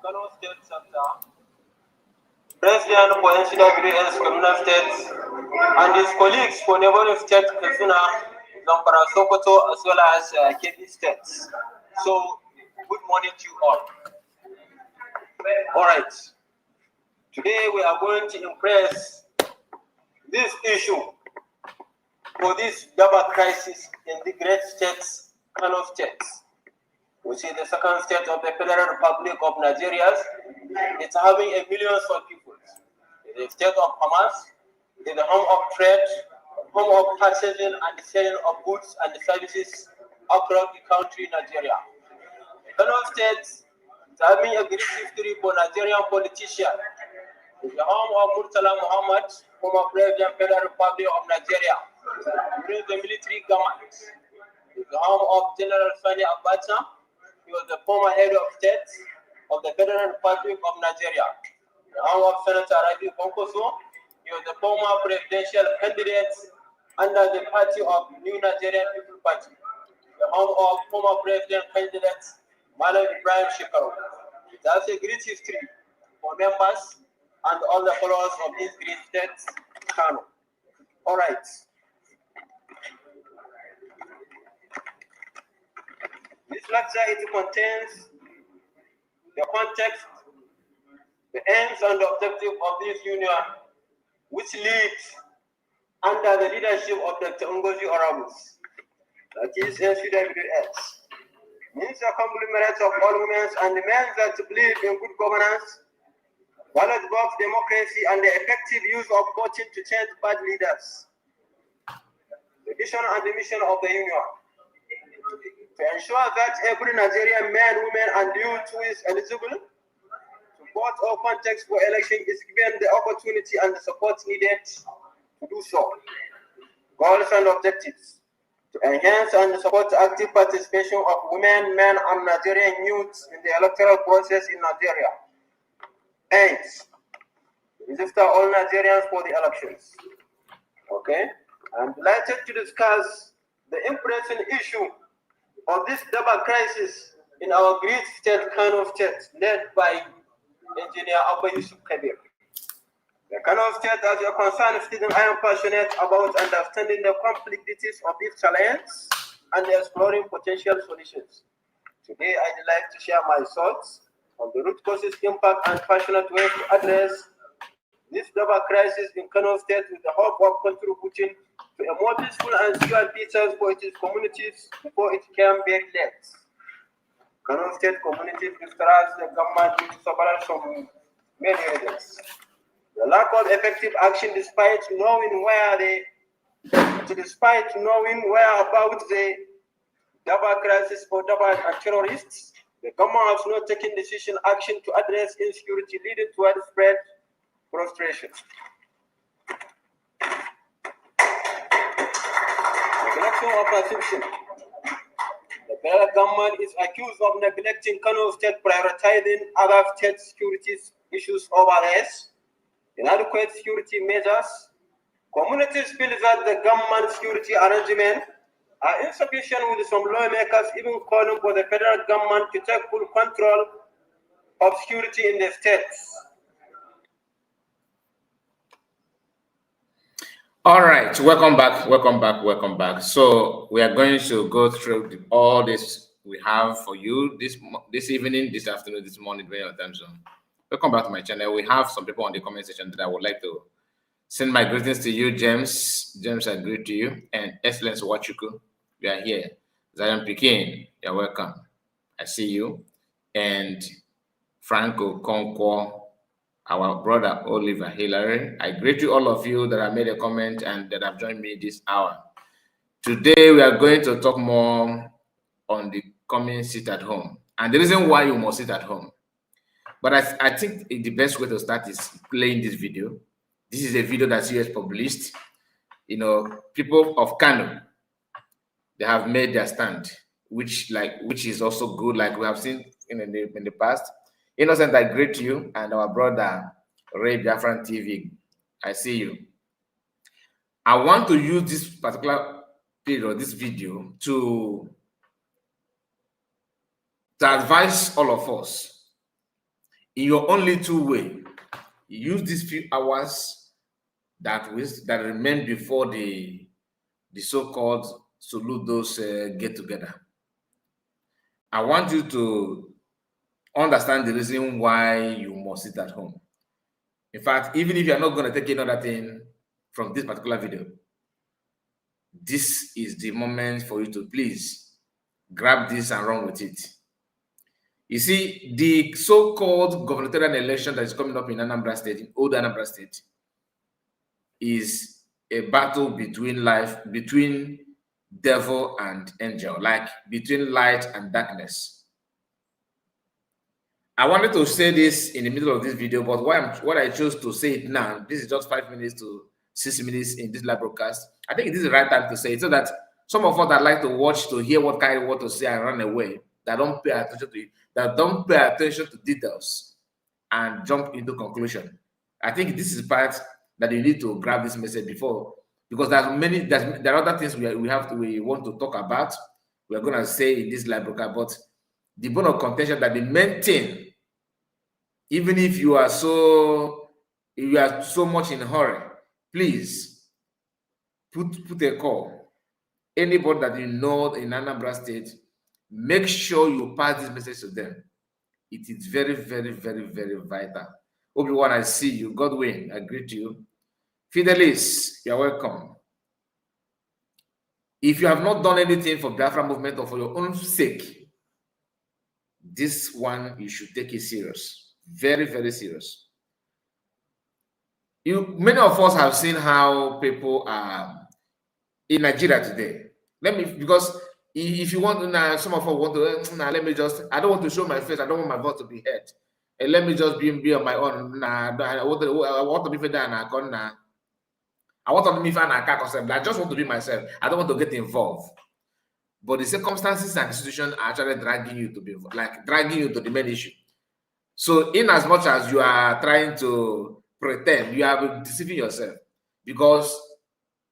Kano State Sector, President for NCWS Kaduna State, and his colleagues for neighboring state Katsina, Zamfara, Sokoto, as well as Kebbi states. So, good morning to you all. All right. Today we are going to impress this issue for this double crisis in the great states, Kano states, which is the second state of the Federal Republic of Nigeria. It's having a millions of people. It's the state of commerce, it's the home of trade, home of purchasing and selling of goods and services across the country, Nigeria. Kano State is having a great history for Nigerian politicians. It's the home of Murtala Muhammad, former President of the Federal Republic of Nigeria, during the military government. It's the home of General Sani Abacha. He was the former head of state of the Federal Republic of Nigeria. The home of Senator Rabi Bonkoso. He was the former presidential candidate under the party of New Nigerian People Party. The home of former president candidate Malam Ibrahim Shekaru. That's a great history for members and all the followers of this great state, Kano. All right. This lecture contains the context, the aims and the objective of this union, which leads under the leadership of Dr. Ngozi Oramus, that is NCWS, means the conglomerate of all women and the men that believe in good governance, ballot box democracy, and the effective use of voting to change bad leaders. The vision and the mission of the union: to ensure that every Nigerian man, woman, and youth who is eligible to vote or contest for election is given the opportunity and the support needed to do so. Goals and objectives: to enhance and support active participation of women, men, and Nigerian youths in the electoral process in Nigeria. Aims: register all Nigerians for the elections. Okay, I'm delighted to discuss the impressing issue of this double crisis in our great state, Kano State, led by Engineer Abba Yusuf Kabir. The Kano State, as a concerned student, I am passionate about understanding the complexities of this challenge and exploring potential solutions. Today, I'd like to share my thoughts on the root causes, impact, and passionate ways to address this double crisis in Kano State with the hope of contributing to a more peaceful and secure future for its communities before it came very late. Kano State communities distrust the government due to several many reasons. The lack of effective action despite knowing whereabouts the double crisis or double and terrorists, the government has not taken decision action to address insecurity leading to widespread frustration. Neglection of perception. The federal government is accused of neglecting Kano State, prioritizing other state security issues over theirs. Inadequate security measures. Communities feel that the government security arrangements are insufficient, with some lawmakers even calling for the federal government to take full control of security in the states. All right, welcome back. So we are going to go through all this we have for you this evening, this afternoon, this morning, depending on time zone. Welcome back to my channel. We have some people on the comment section that I would like to send my greetings to you, James. James, I greet to you. And Excellence Wachuku, we are here. Zion Pekin, you're welcome. I see you. And Franco Conquo, our brother Oliver Hillary. I greet you, all of you that have made a comment and that have joined me this hour. Today, we are going to talk more on the coming sit at home and the reason why you must sit at home. But I think the best way to start is playing this video. This is a video that CS published. You know, people of Kano, they have made their stand, which is also good, like we have seen in the past. Innocent, I greet you, and our brother Ray Biafra TV, I see you. I want to use this particular period, this video, to advise all of us in your own little way, use these few hours that remain before the so-called Soludos get together. I want you to understand the reason why you must sit at home. In fact, even if you're not going to take another thing from this particular video, this is the moment for you to please grab this and run with it. You see, the so-called gubernatorial election that is coming up in Anambra State, in old Anambra State, is a battle between devil and angel, like between light and darkness. I wanted to say this in the middle of this video, but what I chose to say it now, this is just 5 minutes to 6 minutes in this live broadcast. I think this is the right time to say it so that some of us that like to watch, to hear what kind of what to say and run away, that don't pay attention to it, that don't pay attention to details and jump into conclusion. I think this is the part that you need to grab this message before, because there are other things we want to talk about. We're going to say in this live broadcast, but the bone of contention, that the main thing, even if you are so much in a hurry, please put a call. Anybody that you know in Anambra State, make sure you pass this message to them. It is very, very, very, very vital. Obi-Wan, I see you. Godwin, I greet you. Fidelis, you are welcome. If you have not done anything for Biafra movement or for your own sake, this one you should take it serious. Very, very serious. Many of us have seen how people are in Nigeria today. Because if you want to, some of us want to, let me just, I don't want to show my face, I don't want my voice to be heard. And let me just be on my own. I want to be fed and I want to be fan and I just want to be myself. I don't want to get involved. But the circumstances and the situation are actually dragging you to be like dragging you to the main issue. So in as much as you are trying to pretend, you are deceiving yourself, because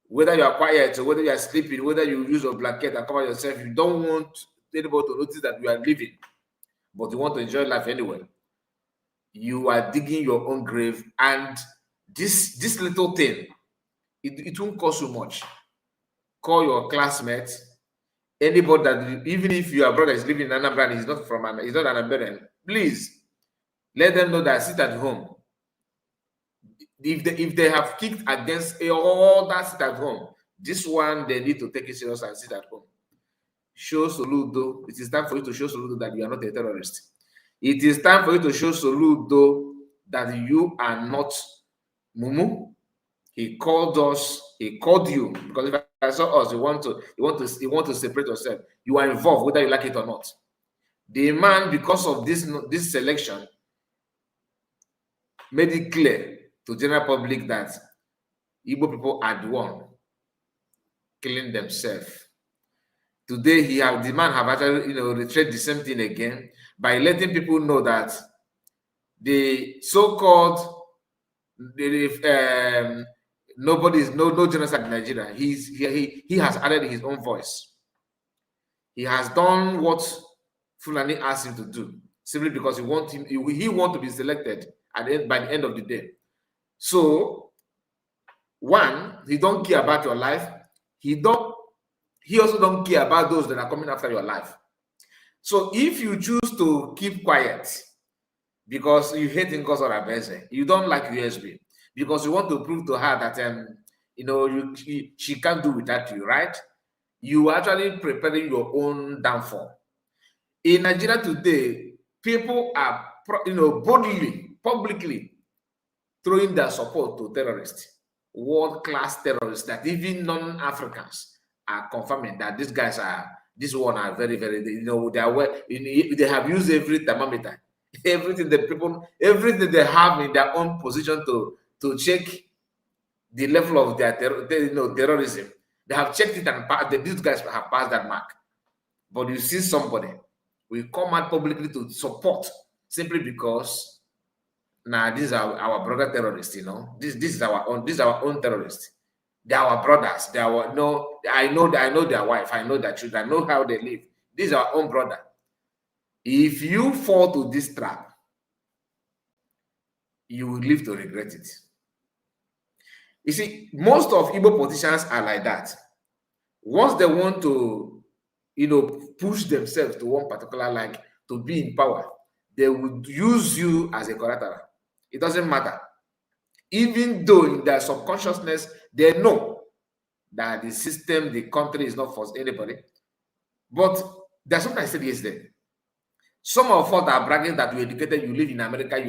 whether you are quiet or whether you are sleeping, whether you use a blanket and cover yourself, you don't want anybody to notice that you are living, but you want to enjoy life anyway. You are digging your own grave, and this little thing, it won't cost you much. Call your classmates, anybody that, even if your brother is living in Anambra and he's not an Anambran, please let them know that sit at home. If they have kicked against all that sit at home, this one they need to take it serious and sit at home. Show Soludo. It is time for you to show Soludo that you are not a terrorist. It is time for you to show Soludo that you are not Mumu. He called us. He called you, because if I saw us, you want to separate yourself. You are involved, whether you like it or not. The man, because of this selection, made it clear to general public that Igbo people are the one killing themselves. Today, the man have actually, retraced the same thing again by letting people know that the so-called no genocide in Nigeria. He has added his own voice. He has done what Fulani asked him to do, simply because he want to be selected by the end of the day. So, one, he don't care about your life. He also don't care about those that are coming after your life. So if you choose to keep quiet because you hate Ngozi Oraveze, you don't like USB, because you want to prove to her that she can't do without you, right? You are actually preparing your own downfall. In Nigeria today, people are boldly, publicly throwing their support to terrorists, world-class terrorists that even non-Africans are confirming that these guys are very, very, they have used every thermometer, everything they have in their own position to check the level of their terrorism. They have checked it, and these guys have passed that mark. But you see somebody will come out publicly to support simply because this is our brother terrorists, This is our own terrorists. They are our brothers. I know their wife, I know their children, I know how they live. This is our own brother. If you fall to this trap, you will live to regret it. You see, most of Igbo politicians are like that. Once they want to, push themselves to one particular, like to be in power, they would use you as a collateral. It doesn't matter. Even though in their subconsciousness, they know that the system, the country is not for anybody. But there's something I said yesterday. Some of us are bragging that you're educated, you live in America,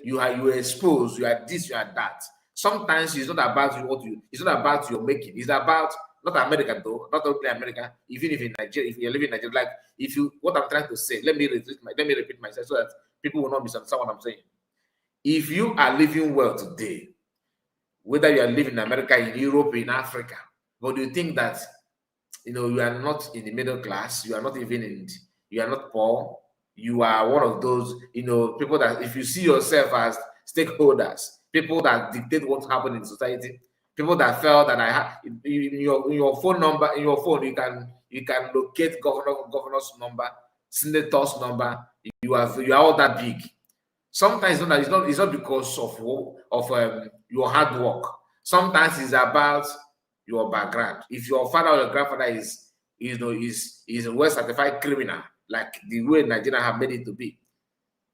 you are exposed, you are this, you are that. Sometimes it's not about it's not about your making, it's about not America though, not only America, even if in Nigeria, if you're living in Nigeria, like what I'm trying to say, let me repeat myself so that people will not misunderstand what I'm saying. If you are living well today, whether you are living in America, in Europe, in Africa, but you think that you are not in the middle class, you are not you are not poor, you are one of those, people that if you see yourself as stakeholders, people that dictate what's happening in society, people that felt that I have in your phone number, in your phone, you can locate governor's number, senator's number, you are all that big. Sometimes it's not because of your hard work. Sometimes it's about your background. If your father or your grandfather is a well-certified criminal, like the way Nigeria have made it to be,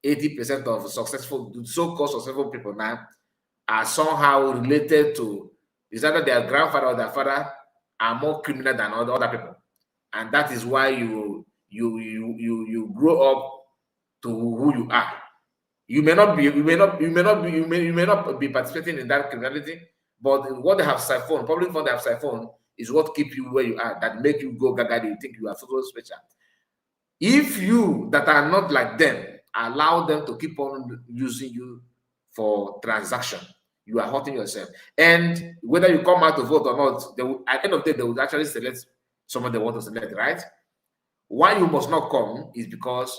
80% of so-called successful people now are somehow related to, is either their grandfather or their father are more criminal than other people, and that is why you grow up to who you are. You may not be participating in that criminality, but what they have siphoned, probably what they have siphoned, is what keep you where you are, that make you go gaga, you think you are so special. If you that are not like them allow them to keep on using you for transaction, you are hurting yourself. And whether you come out to vote or not, at the end of the day, they will actually select someone they want to select, right? Why you must not come is because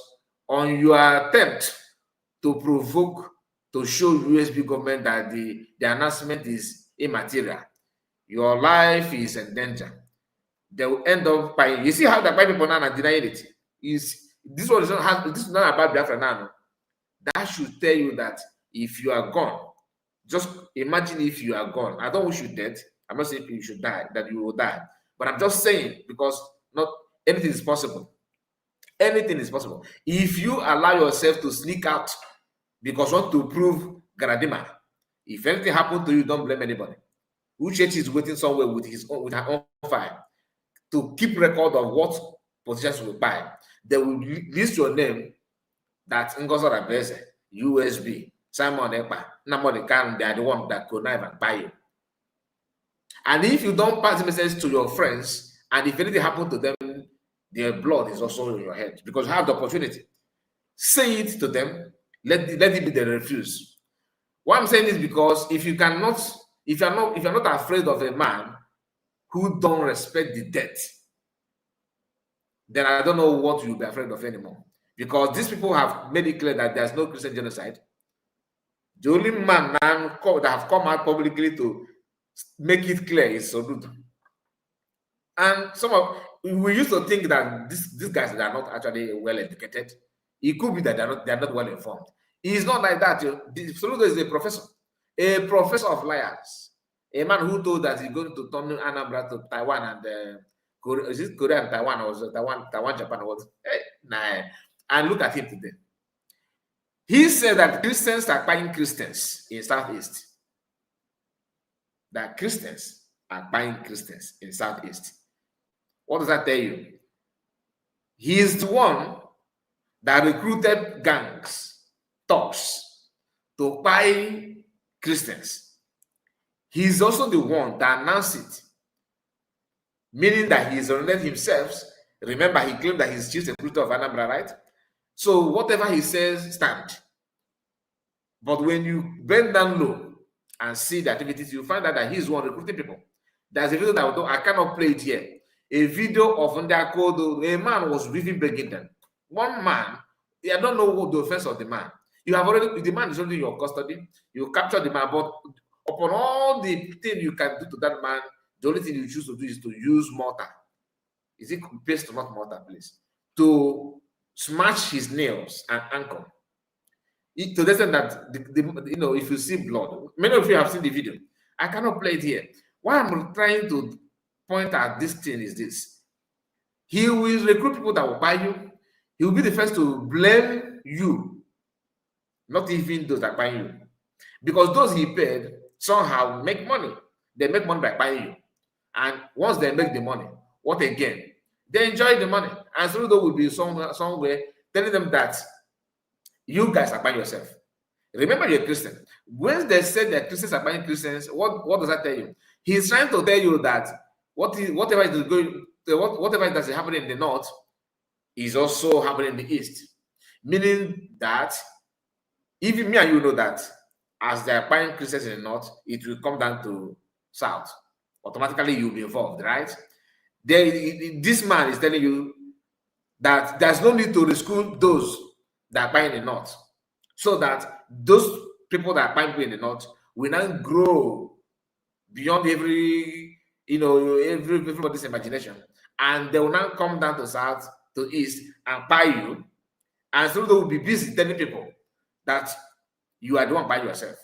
on your attempt to provoke, to show USB government that the announcement is immaterial, your life is in danger. They will end up by, you see how the white people now are denying it. This is not about Biafra now. That should tell you that if you are gone, just imagine if you are gone. I don't wish you dead. I'm not saying you should die, that you will die. But I'm just saying, because not anything is possible. Anything is possible. If you allow yourself to sneak out because you want to prove Garadima, if anything happened to you, don't blame anybody. Uchechi is waiting somewhere with her own file to keep record of what positions will buy. They will list your name, that Ngozo Rabese, USB, Simon Ekpa, Namodi Kan, they are the one that connive and buy you. And if you don't pass the message to your friends, and if anything happened to them, their blood is also in your head, because you have the opportunity. Say it to them, let it be the refuse. What I'm saying is because if you're not afraid of a man who don't respect the dead, then I don't know what you'll be afraid of anymore. Because these people have made it clear that there's no Christian genocide. The only man now that have come out publicly to make it clear is Sodudu. And we used to think that these guys that are not actually well educated. It could be that they're not well informed. It's not like that. Soludo is a professor of liars, a man who told that he's going to turn Anambra to Taiwan and is it Korea and Taiwan, or was it Taiwan, Japan, or what? Nah. And look at him today. He said that Christians are buying Christians in Southeast. That Christians are buying Christians in Southeast. What does that tell you? He is the one that recruited gangs, thugs, to buy Christians. He's also the one that announced it, meaning that he is surrendered himself. Remember, he claimed that he's chief recruiter of Anambra, right? So whatever he says, stand. But when you bend down low and see the activities, you find out that he's one recruiting people. There's a video that I cannot play it here. A video of a man was really begging them. One man, I don't know what the offense of the man. The man is already in your custody. You capture the man, but upon all the thing you can do to that man, the only thing you choose to do is to use mortar. Is it paste or not mortar, please? To smash his nails and ankle. To the extent that you know, if you see blood, many of you have seen the video. I cannot play it here. Why I'm trying to point at this thing is this: he will recruit people that will buy you. He will be the first to blame you, not even those that buy you, because those he paid somehow make money. They make money by buying you, and once they make the money, what again? They enjoy the money, and so there will be somewhere telling them that you guys are buying yourself. Remember, you're a Christian. When they said that Christians are buying Christians, what does that tell you? He's trying to tell you that whatever is going, whatever that is happening in the north is also happening in the east. Meaning that even me and you know that as they are buying Christians in the north, it will come down to south. Automatically, you'll be involved, right? This man is telling you that there's no need to rescue those that are buying in the north, so that those people that are buying in the north will now grow beyond everybody's imagination, and they will now come down to south, to east, and buy you, and so they will be busy telling people that you are the one by yourself.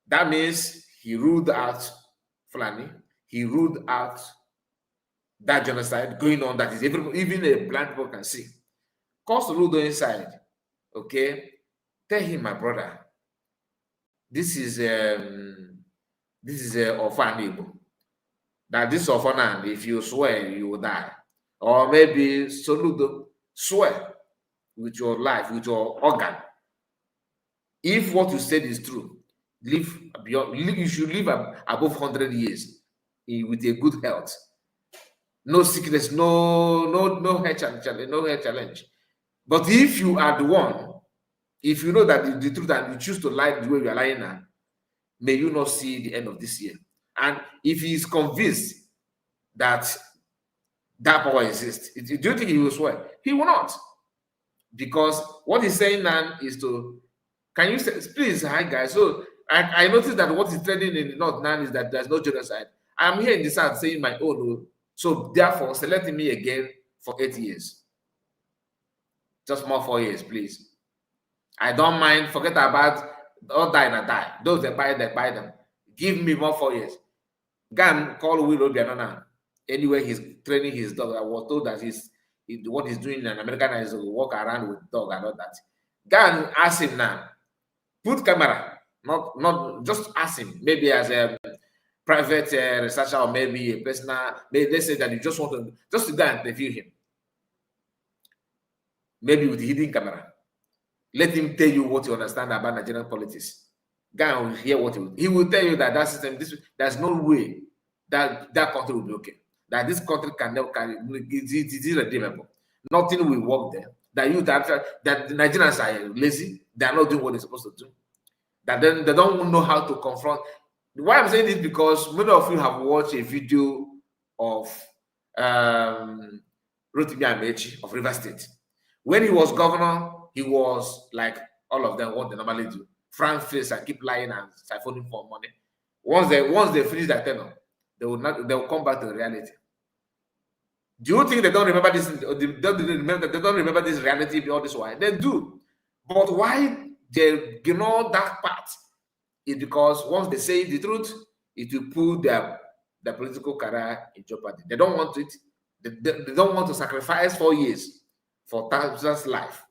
That means he ruled out Fulani, he ruled out that genocide going on that is even a blind people can see. Cause Ludo inside, okay? Tell him, my brother, this is Ofanebo. That this Ofanan, if you swear, you will die. Or maybe Soludo, swear with your life, with your organ. If what you said is true, you should live above 100 years with a good health. No sickness, no health challenge. But if you are the one, if you know that the truth and you choose to lie the way you are lying now, may you not see the end of this year. And if he is convinced that that power exists, do you think he will swear? He will not. Because what he's saying now is can you say, please, hi guys. So I noticed that what is trending in the north now is that there's no genocide. I'm here in the south saying my own. So therefore, selecting me again for 8 years. Just more 4 years, please. I don't mind. Forget about all die and die. Those that buy them. Give me more 4 years. Gan call Will Obianona. Anyway, he's training his dog. I was told that what he's doing in America is to walk around with dog and all that. Gan ask him now. Put camera. Not just ask him. Maybe as a private researcher or maybe a personal. Maybe they say that you just want to go and interview him. Maybe with the hidden camera. Let him tell you what you understand about Nigerian politics. Guy will hear what he will tell you that system, there's no way that country will be okay. That this country can never carry it is irredeemable. Nothing will work there. That the Nigerians are lazy, they are not doing what they're supposed to do. That then they don't know how to confront. Why I'm saying this because many of you have watched a video of Rotimi Amechi of Rivers State. When he was governor, he was like all of them, what they normally do. Frank face and keep lying and siphoning for money. Once they finish that tenure, they will come back to the reality. Do you think they don't remember this? They don't remember this reality all this while? They do. But why they ignore that part is because once they say the truth, it will put their political career in jeopardy. They don't want it. They don't want to sacrifice 4 years for thousands' life.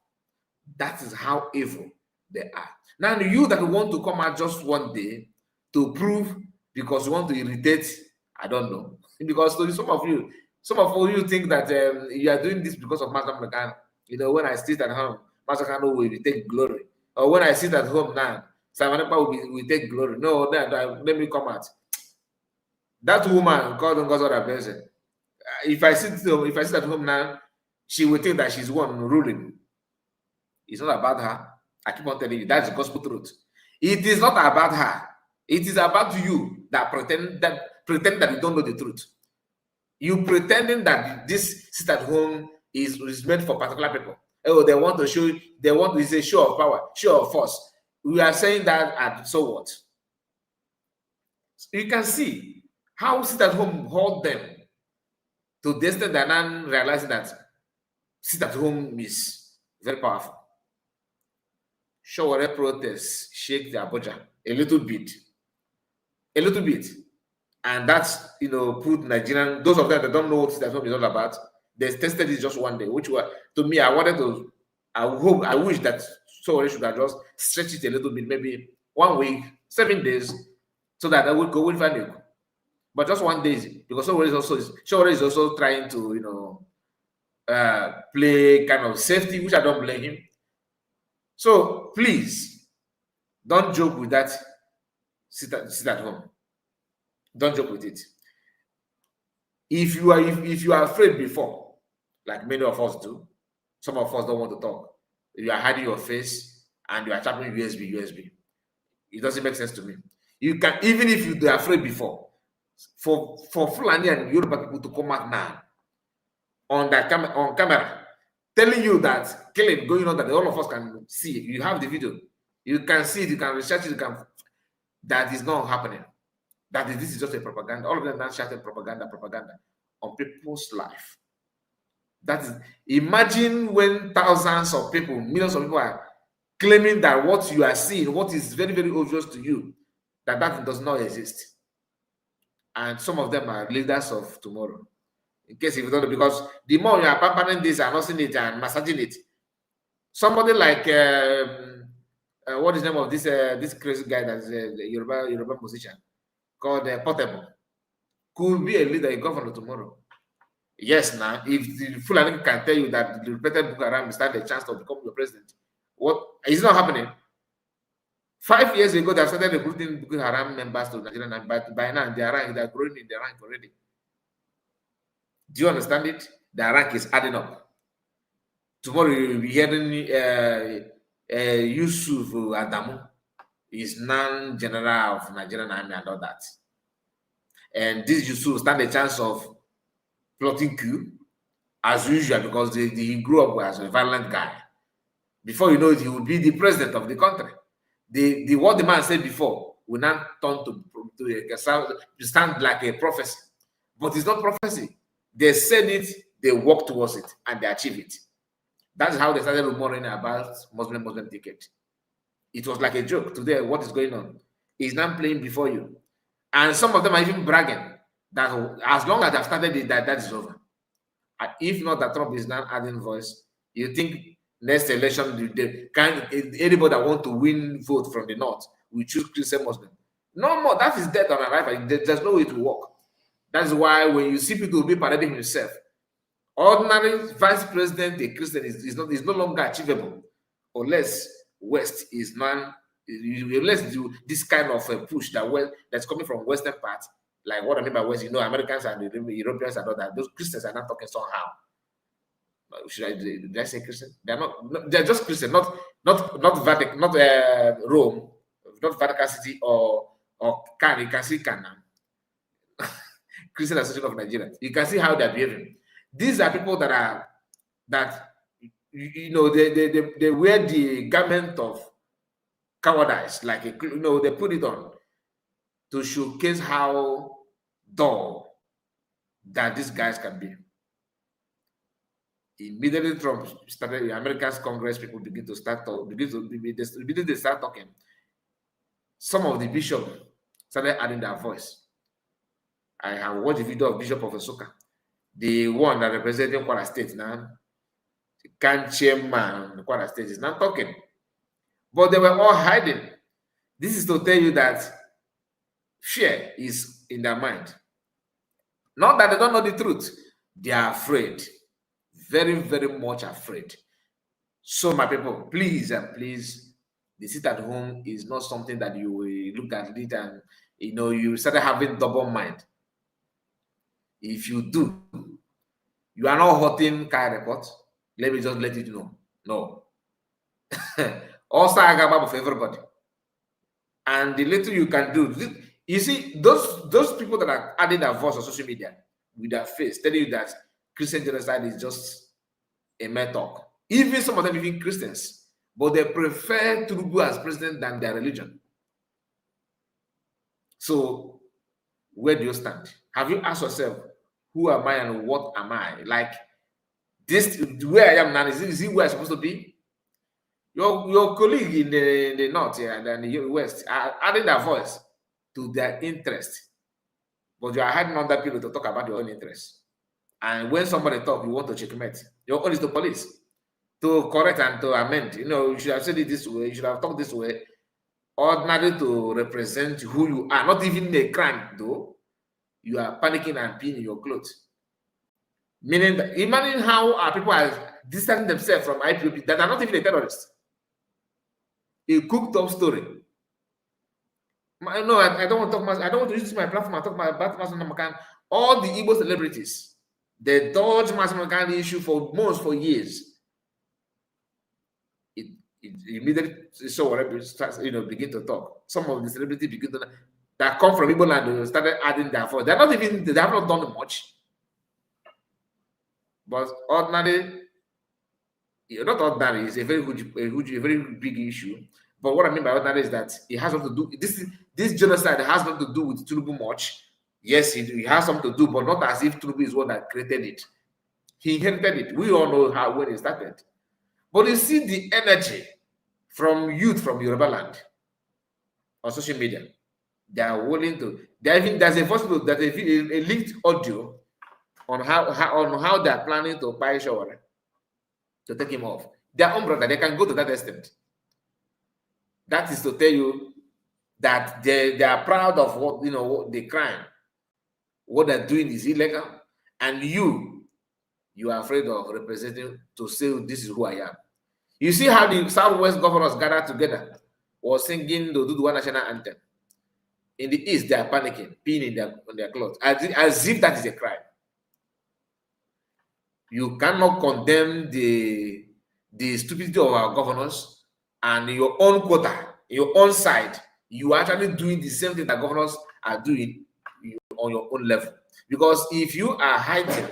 That is how evil they are. Now, you that want to come out just one day to prove because you want to irritate, I don't know. Because some of you think that you are doing this because of Master McCann. You know, when I sit at home, Master McCann will take glory. Or when I sit at home now, Samanepa will take glory. No, let me come out. That woman, God and God's other person. If I sit at home now, she will think that she's one ruling. It's not about her. I keep on telling you, that's the gospel truth. It is not about her. It is about you that pretend that you don't know the truth. You pretending that this sit at home is meant for particular people. Oh, they want to say show of power, show of force. We are saying that, and so what? You can see how sit at home hold them to the extent that now realizing that sit at home is very powerful. Showore protests shake the Abuja a little bit, and that's put Nigerian, those of them that don't know what that is all about. They tested it just one day, which were to me. I wish that Showore should have just stretched it a little bit, maybe 1 week, 7 days, so that I would go with value. But just 1 day, because Showore is also trying to play kind of safety, which I don't blame him. So please don't joke with that. Sit at home. Don't joke with it. If you are afraid before, like many of us do, some of us don't want to talk. You are hiding your face and you are tapping USB. It doesn't make sense to me. You can, even if you were afraid before, for Fulani and Yoruba people to come out now on camera, telling you that killing going on that all of us can see. You have the video. You can see it. You can research it. That is not happening. This is just a propaganda. All of them are shouting propaganda on people's life. That is, imagine when thousands of people, millions of people are claiming that what you are seeing, what is very, very obvious to you, that does not exist. And some of them are leaders of tomorrow. In case if you don't know, because the more you are pampering this and nursing it and massaging it, somebody like what is the name of this crazy guy that's the Yoruba musician called Portable could be a leader, a governor tomorrow. Yes, now if the Fulani can tell you that the repeated Boko Haram stand a chance to become your president, what is not happening? 5 years ago, they started recruiting Boko Haram members to Nigeria, and by now they are growing in their rank already. Do you understand it? Their rank is adding up. Tomorrow you'll be hearing Yusuf Adamu is non-general of Nigerian army and all that. And this Yusuf stand a chance of plotting coup as usual because he grew up as a violent guy. Before you know it, he will be the president of the country. What the man said before will now turn to stand like a prophecy. But it's not prophecy. They said it, they work towards it, and they achieve it. That's how they started rumoring about Muslim ticket. It was like a joke. Today, what is going on? He's now playing before you. And some of them are even bragging that as long as they've started it, that is over. And if not, that Trump is now adding voice. You think next election, anybody that want to win vote from the north will choose Christian Muslim? No more. That is dead on arrival. There's no way to work. That's why when you see people be parading himself, ordinary vice president, a Christian, is no longer achievable unless West is unless do this kind of a push that's coming from Western part, like what I mean by West, Americans and the Europeans and all that. Those Christians are not talking somehow. Did I say Christian? They're just Christian, not Vatican, not Rome, not Vatican City or you can see Canaan. Christian Association of Nigeria. You can see how they're behaving. These are people they wear the garment of cowardice, like they put it on to showcase how dull that these guys can be. Immediately Trump started, the American Congress people begin to start talking. Some of the bishops started adding their voice. I have watched a video of Bishop of Esuka, the one that representing Kwara State now, the chairman of Kwara State is not talking. But they were all hiding. This is to tell you that fear is in their mind. Not that they don't know the truth. They are afraid. Very, very much afraid. So my people, please and please, the sit at home is not something that you will look at it and you started having double mind. If you do, you are not hurting Kaya report. Let me just let you know. No. Also, I got for everybody. And the little you can do, you see, those people that are adding their voice on social media with their face, telling you that Christian genocide is just a mere talk. Even some of them, even Christians, but they prefer Tinubu as president than their religion. So, where do you stand? Have you asked yourself, who am I and what am I? Like this, where I am now, is it where I'm supposed to be? Your colleague in the north and the west are adding their voice to their interest, but you are hiding under people to talk about your own interest. And when somebody talk, you want to checkmate. Your own is the police to correct and to amend. You should have said it this way. You should have talked this way. Ordinary to represent who you are, not even a crime though. You are panicking and peeing in your clothes. Meaning that, imagine how our people are distancing themselves from IPOP that are not even a terrorist. A cooked up story. No, I don't want to talk much. I don't want to use my platform. I talk about Makan. All the Igbo celebrities, they dodge Makan issue for months, for years. It immediately saw whatever starts, begin to talk. Some of the celebrities begin to that come from Igbo land started adding their voice. They have not done much. But ordinary, not ordinary, it's a very big issue. But what I mean by ordinary is that it has nothing to do. This genocide has nothing to do with Tinubu much. Yes, it has something to do, but not as if Tinubu is one that created it. He inherited it. We all know when it started. But you see the energy from youth from Yoruba land on social media. They are willing to. There's a voice note, there's a linked audio on how they are planning to buy Shawara to take him off. Their own brother, they can go to that extent. That is to tell you that they are proud of what the crime, what they're doing is illegal, and you are afraid of representing to say this is who I am. You see how the Southwest governors gathered together was singing the Duduwa national anthem. In the East, they are panicking, peeing on their clothes, as if that is a crime. You cannot condemn the stupidity of our governors and your own quota, your own side. You are actually doing the same thing that governors are doing on your own level. Because if you are hiding,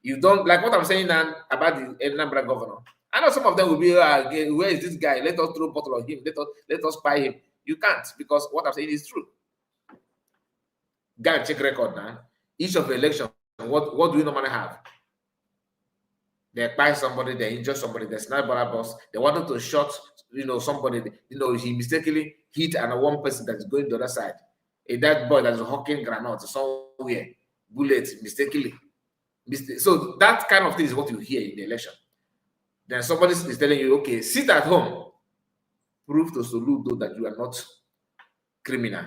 you don't like what I'm saying now about the Anambra governor. I know some of them will be, where is this guy? Let us throw a bottle on him. Let us spy him. You can't, because what I'm saying is true. Guy, check record now. Each of the election, what do we normally have? They buy somebody, they injure somebody, they snipe a boss, they wanted to shot, somebody, he mistakenly hit one person that is going the other side. That boy that is hawking granite somewhere, bullet mistakenly. So that kind of thing is what you hear in the election. Then somebody is telling you, okay, sit at home, prove to Soludo that you are not criminal.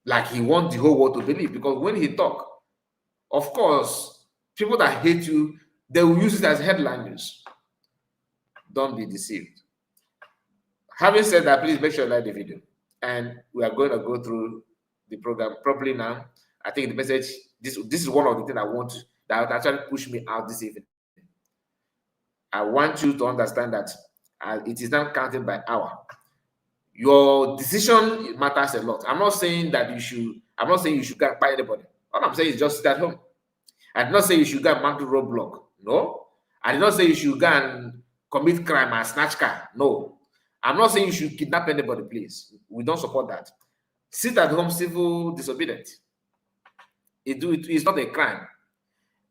Like he wants the whole world to believe, because when he talk, of course, people that hate you, they will use it as headline news. Don't be deceived. Having said that, please make sure you like the video. And we are going to go through the program properly now. I think the message, this is one of the things that actually pushed me out this evening. I want you to understand that it is not counted by hour. Your decision matters a lot. I'm not saying you should go and buy anybody. All I'm saying is just sit at home. I did not say you should go and mount a roadblock. No. I did not say you should go and commit crime and snatch car. No. I'm not saying you should kidnap anybody, please. We don't support that. Sit at home, civil disobedience. It's not a crime.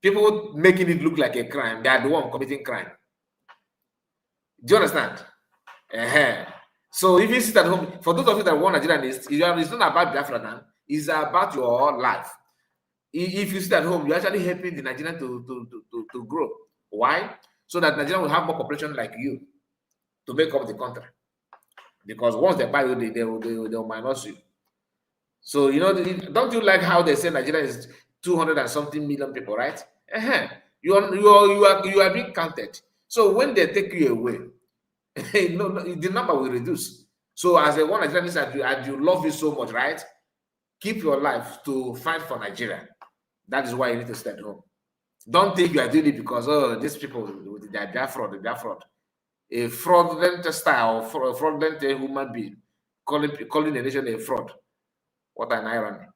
People making it look like a crime, they are the one committing crime. Do you understand? So if you sit at home, for those of you that want Nigerian, it's not about Biafra now. It's about your life. If you sit at home, you're actually helping the Nigerian to grow. Why? So that Nigeria will have more population like you to make up the country. Because once they buy you, they'll minus you. So don't you like how they say Nigeria is 200 and something million people, right? You are being counted. So when they take you away, the number will reduce. So as a one Nigerian, and you love it so much, right? Keep your life to fight for Nigeria. That is why you need to stay at home. Don't think you are doing it because these people, they are fraud. A fraudulent style, a fraudulent human being calling a nation a fraud. What an irony.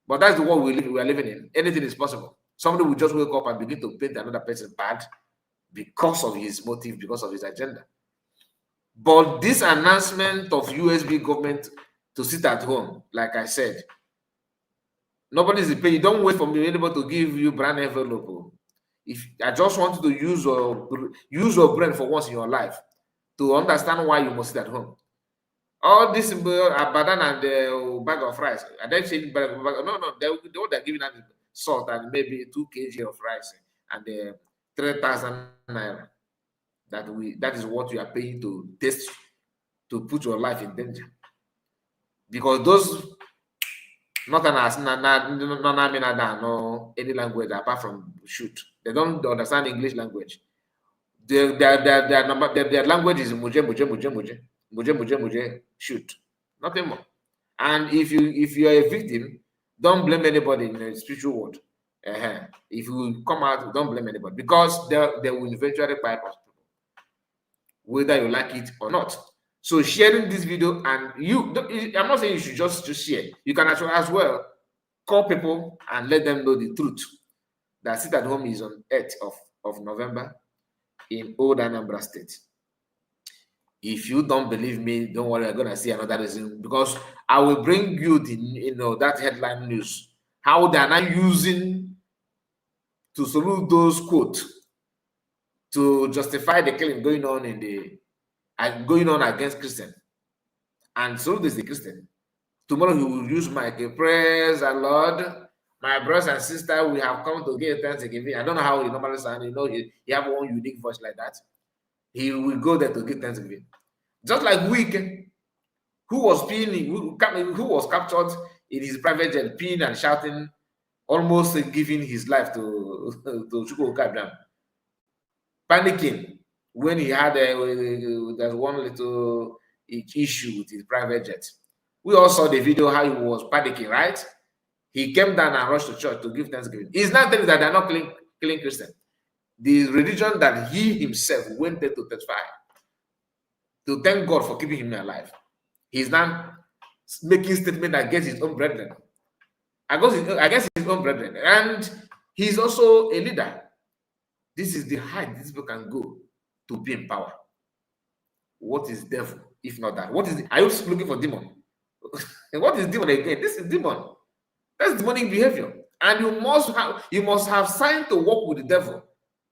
But that's the world we are living in. Anything is possible. Somebody will just wake up and begin to paint another person bad because of his motive, because of his agenda. But this announcement of USB government to sit at home, like I said, nobody's paying. You don't wait for me anybody to give you brand envelope. If I just want you to use your brain for once in your life, to understand why you must sit at home. All this abadan and the bag of rice, and then saying no, they're giving us salt and maybe 2 kg of rice and 3,000 naira. That is what you are paying to taste, to put your life in danger. Because those not no any language apart from shoot. They don't understand English language. Their language is muje, shoot. Nothing more. And if you are a victim, don't blame anybody in the spiritual world. If you come out, don't blame anybody, because they will eventually bypass people, whether you like it or not. So sharing this video, and I'm not saying you should just share. You can actually as well call people and let them know the truth that sit at home is on 8th of November in Old Anambra State. If you don't believe me, don't worry, I'm gonna see another reason, because I will bring you that headline news, how they are now using to salute those quotes to justify the killing going on against Christian. And so this is the Christian. Tomorrow he will use my praise the Lord. My brothers and sisters, we have come to give thanks again. I don't know how he normally sounds. He have one unique voice like that. He will go there to give thanksgiving. Just like Wike, who was captured in his private jet, peeing and shouting, almost giving his life to Chukwuka Abraham, panicking when he had there's one little issue with his private jet. We all saw the video how he was panicking, right? He came down and rushed to church to give thanksgiving. He's not telling that they're not killing Christians. The religion that he himself went there to testify, to thank God for keeping him alive. He's not making statement against his own brethren. Against his own brethren. And he's also a leader. This is the height these people can go to be in power. What is devil, if not that? Are you looking for demon? What is demon again? This is demon. That's demonic behavior. And you must have signed to work with the devil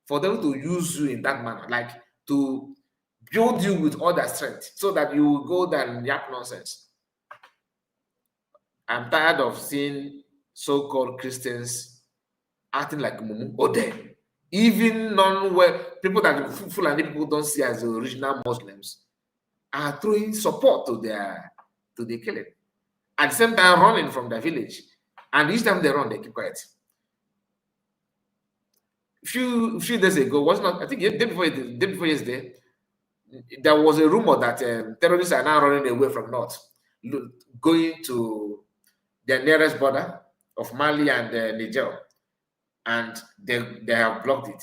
for them to use you in that manner, like to build you with all their strength, so that you will go there and yap nonsense. I'm tired of seeing so-called Christians acting like Mumu Ode. Even people that Fulani people don't see as the original Muslims are throwing support to the killing. At the same time, running from the village. And each time they run, they keep quiet. A few days ago, I think day before yesterday, there was a rumor that terrorists are now running away from north, going to the nearest border of Mali and Niger, and they have blocked it.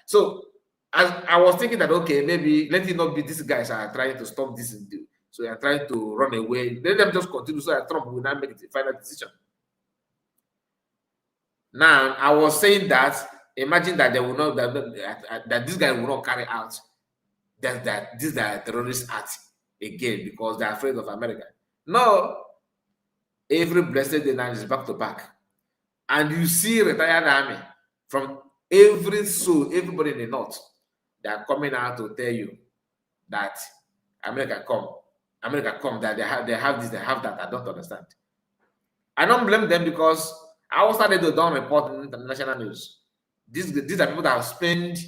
So as I was thinking that, okay, maybe let it not be these guys are trying to stop this, so they are trying to run away. Let them just continue, so that Trump will not make the final decision. Now I was saying that, imagine that they will not that this guy will not carry out that this terrorist act again because they're afraid of America. No, every blessed day now is back to back, and you see retired army from everybody in the north, they are coming out to tell you that America come, that they have this, they have that. I don't understand. I don't blame them, because I also started to don't report in international news. These are people that have spent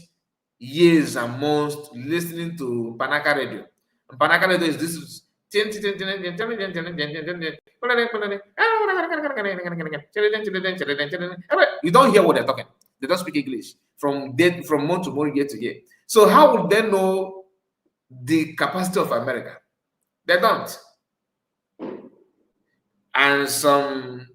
years and months listening to Panaka Radio. And Panaka Radio is this. You don't hear what they're talking. They don't speak English from month to month, year to year. So how would they know the capacity of America? They don't. And some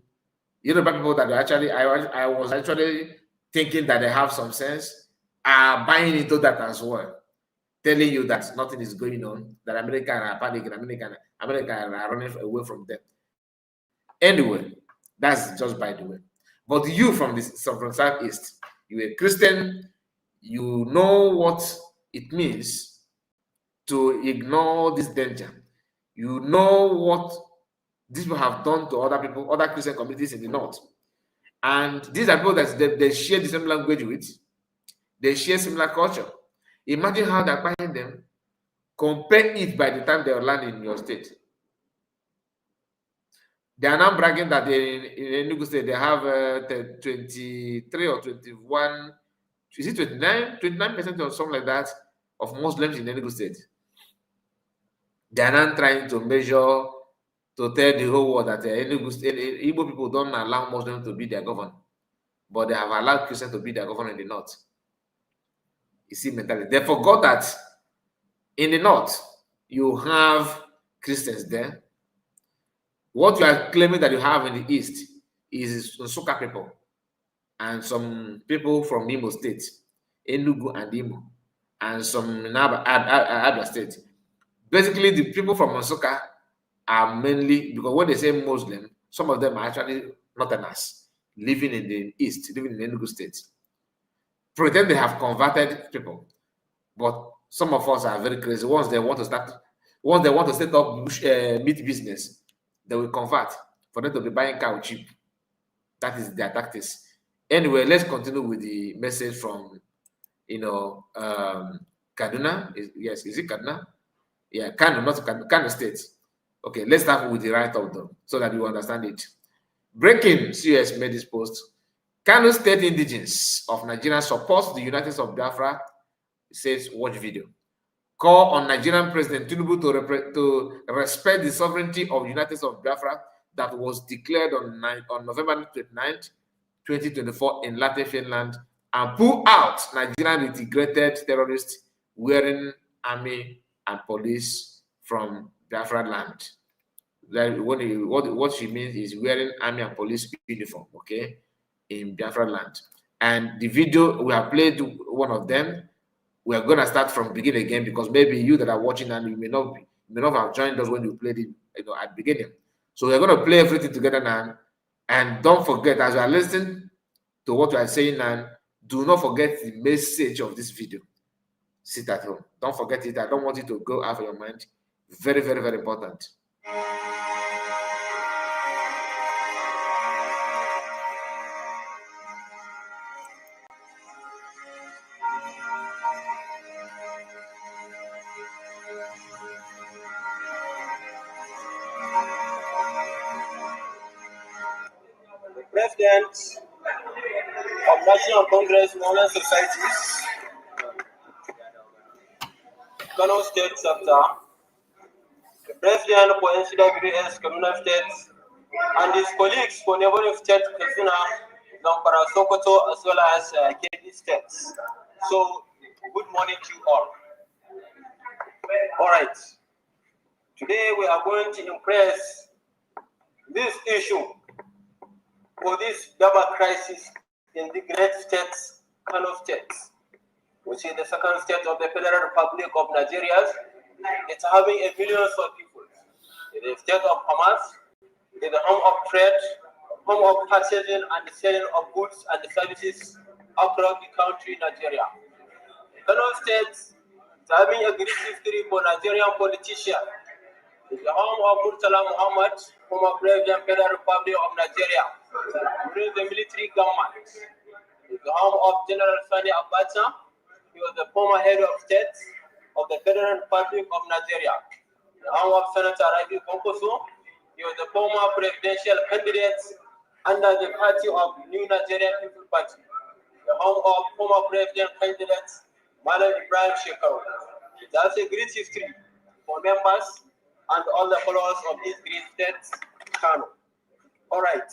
people that actually, I was actually thinking that they have some sense, are buying into that as well, telling you that nothing is going on, that America are panicking, America are running away from them. Anyway, that's just by the way. But you from Southeast, you're a Christian, you know what it means to ignore this danger. You know what these people have done to other people, other Christian communities in the north. And these are people that they share the same language with, they share similar culture. Imagine how they're buying them Compare it by the time they will land in your state. They are now bragging that in Enugu State they have 23 or 21, is it 29% or something like that of Muslims in Enugu State. They are now trying to measure, to tell the whole world that Enugu State, Igbo people don't allow Muslims to be their governor, but they have allowed Christians to be their governor in the north. You see mentality. They forgot that in the north, you have Christians there. What you are claiming that you have in the east is Nsukka people and some people from Imo State, Enugu and Imo, and some in Abia State. Basically, the people from Nsukka are mainly, because when they say Muslim, some of them are actually northerners living in the east, living in Enugu State. Pretend they have converted people, but some of us are very crazy. Once they want to set up meat business, they will convert for them to be buying cow cheap. That is their tactics. Anyway, let's continue with the message from, Kaduna. Yes, is it Kaduna? Yeah, Kano, not Kano State. Okay, let's start with the write-up though, so that you understand it. Breaking, CS made this post. Kano State indigenes of Nigeria supports the United States of Biafra. It says, watch video. Call on Nigerian President Tinubu to respect the sovereignty of the United States of Biafra that was declared on November 29th, 2024 in Latin Finland, and pull out Nigerian integrated terrorists wearing army and police from Biafra land. What she means is wearing army and police uniform, okay, in Biafra land. And the video, we have played one of them. We are going to start from beginning again, because maybe you that are watching and you may not have joined us when you played it, at the beginning. So we're going to play everything together now. And don't forget, as you are listening to what we are saying now, do not forget the message of this video. Sit at home. Don't forget it. I don't want it to go out of your mind. Very, very, very important. President of National Congress Women Societies, Kano State Chapter, the President for NCWS Kaduna State, and his colleagues for neighboring states, Katsina, Zamfara, Sokoto, as well as Kebbi states. So, good morning to you all. All right. Today we are going to impress this issue for this double crisis in the great states, Kano State, which is the second state of the Federal Republic of Nigeria. It's having millions of people. It is the state of commerce, it is the home of trade, home of purchasing and selling of goods and services across the country, Nigeria. Kano State is having a great history for Nigerian politicians. It's the home of Murtala Muhammad, former President of the Federal Republic of Nigeria, during the military government. It's the home of General Sani Abacha. He was the former head of state of the Federal Republic of Nigeria. The home of Senator Rabi Konkoso. He was the former presidential candidate under the party of New Nigerian People Party. The home of former president candidate Malam Ibrahim Shekau. That's a great history for members and all the followers of this great state, Kano. All right.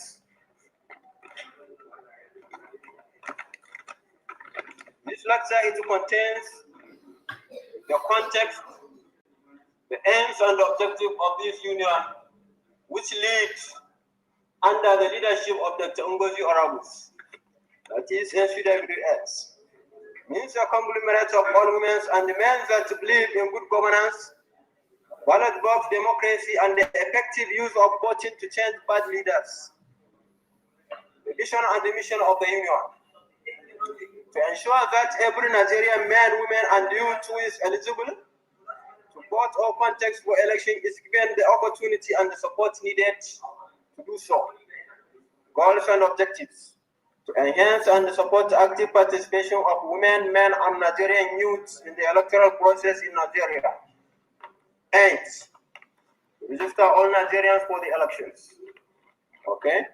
This lecture it contains the context, the aims and the objective of this union, which leads under the leadership of Dr. Ngozi Orabus, that is NCWS, means a conglomerate of all women and men that believe in good governance, ballot box democracy, and the effective use of voting to change bad leaders. The vision and the mission of the union: to ensure that every Nigerian man, woman, and youth who is eligible to vote or contest for election is given the opportunity and the support needed to do so. Goals and objectives: to enhance and support active participation of women, men, and Nigerian youths in the electoral process in Nigeria. aims to register all Nigerians for the elections. Okay?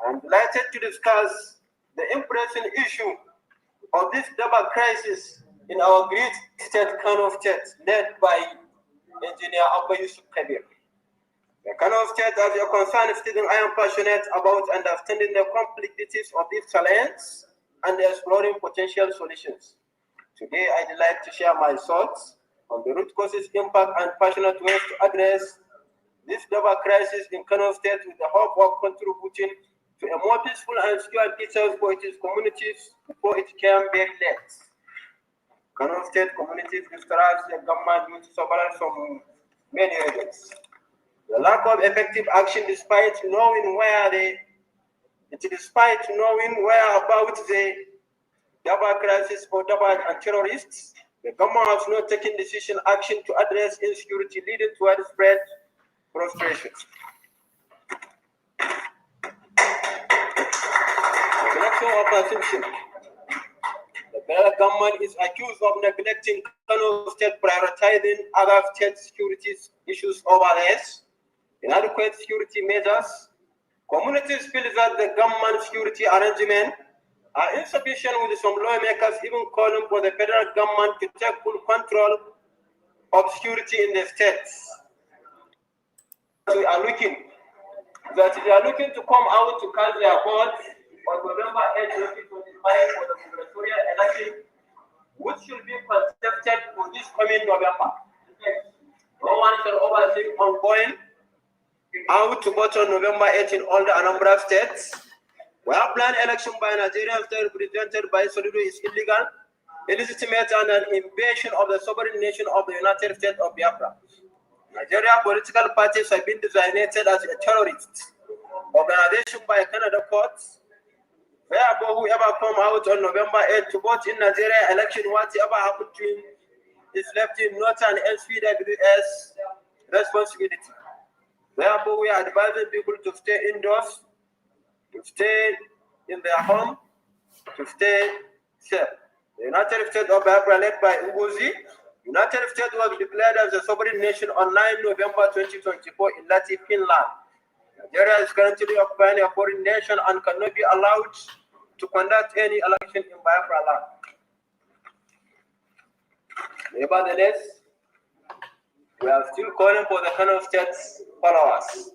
I'm delighted to discuss the impressing issue of this double crisis in our great state, Kano State, led by Engineer Abba Yusuf Kabir. The Kano State, as a concerned student, I am passionate about understanding the complexities of this challenge and exploring potential solutions. Today, I'd like to share my thoughts on the root causes, impact, and passionate ways to address this double crisis in Kano State with the hope of contributing to a more peaceful and secure future for its communities before it came very late. Kano State communities distrust the government due to several from many reasons. The lack of effective action despite knowing about the double crisis or double and terrorists, the government has not taken decision action to address insecurity leading to widespread frustration. Neglection of perception. The federal government is accused of neglecting Kano State, prioritizing other state security issues over theirs. Inadequate security measures. Communities feel that the government security arrangements are insufficient, with some lawmakers even calling for the federal government to take full control of security in the states. They are looking to come out to cast their vote on November 8, 2025 for the gubernatorial election, which should be contested for this coming November. No one shall oversee ongoing out to vote on November 8 in all the Anambra states. Where planned election by Nigerian state represented by Soludo is illegal, illegitimate, and an invasion of the sovereign nation of the United States of Biafra. Nigeria political parties have been designated as a terrorist organization by Canada courts. Therefore, whoever come out on November 8 to vote in Nigeria election, whatever happened to him is left in not an SPWS responsibility. Therefore, we are advising people to stay indoors, to stay in their home, to stay safe. The United States of Biafra, led by Uguzi, United States was declared as a sovereign nation on 9 November 2024 in Lati, Finland. Nigeria is currently occupying a foreign nation and cannot be allowed to conduct any election in Biafra land. Nevertheless, we are still calling for the Kano State followers.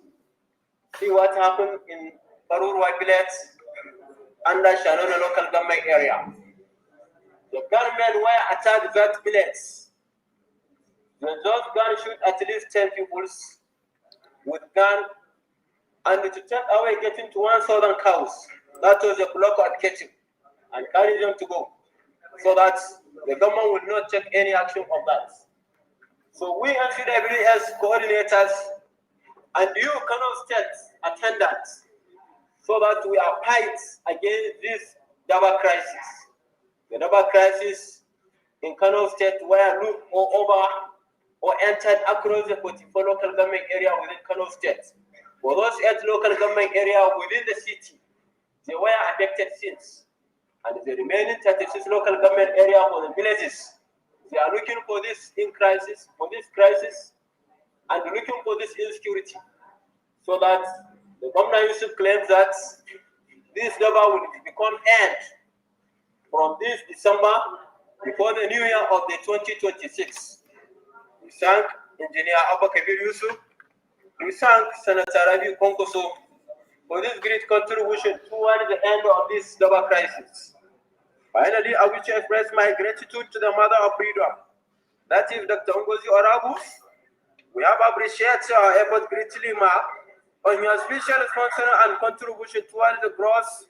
See what happened in Parurwa village under Shanono local government area. The gunmen were attacked that village. Those guns shoot at least 10 people with gun, and to take away getting to 1,000 cows. That was a block at Ketchum, and carry them to go, so that the government will not take any action of that. So we NCWS coordinators and you Kano State attendants, so that we are fight against this double crisis. The double crisis in Kano State, where loop or over or entered across the 44 local government area within Kano State. For those 8 local government area within the city, they were affected since. And the remaining 36 local government area for the villages, they are looking for this crisis, and looking for this insecurity, so that the governor Yusuf claims that this double will become end from this December before the new year of the 2026. We thank Engineer Abba Kabir Yusuf. We thank Senator Rabi Konkoso for this great contribution toward the end of this double crisis. Finally, I wish to express my gratitude to the Mother of Freedom, that is Dr. Ngozi Orabu. We have appreciated our effort greatly, Ma, on your special sponsor and contribution toward the growth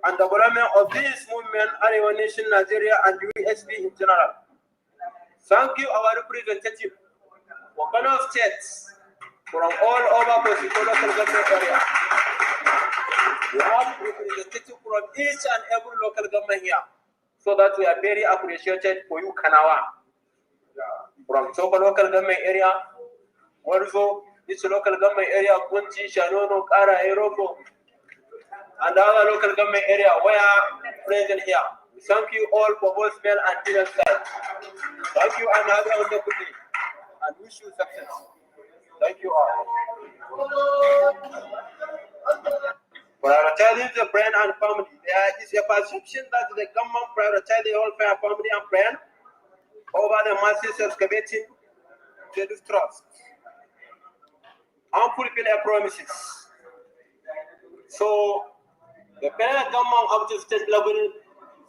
and development of this movement, Arewa Nation, Nigeria, and USB in general. Thank you, our representative for Kano States from all over the local government area. We have representatives from each and every local government here, so that we are very appreciated for you, Kanawa. From Chopa local government area, Warzo, this local government area, Kunchi, Shanono, Kara, Eroko, and other local government area where present here. Thank you all for both male and female side. Thank you and have a wonderful day. and wish you success. Thank you all. Prioritizing the brand and family. There is a perception that the government prioritizes the welfare, family, and brand over the masses excavating the distrust. Unfulfilled promises. So, the federal government up to state level,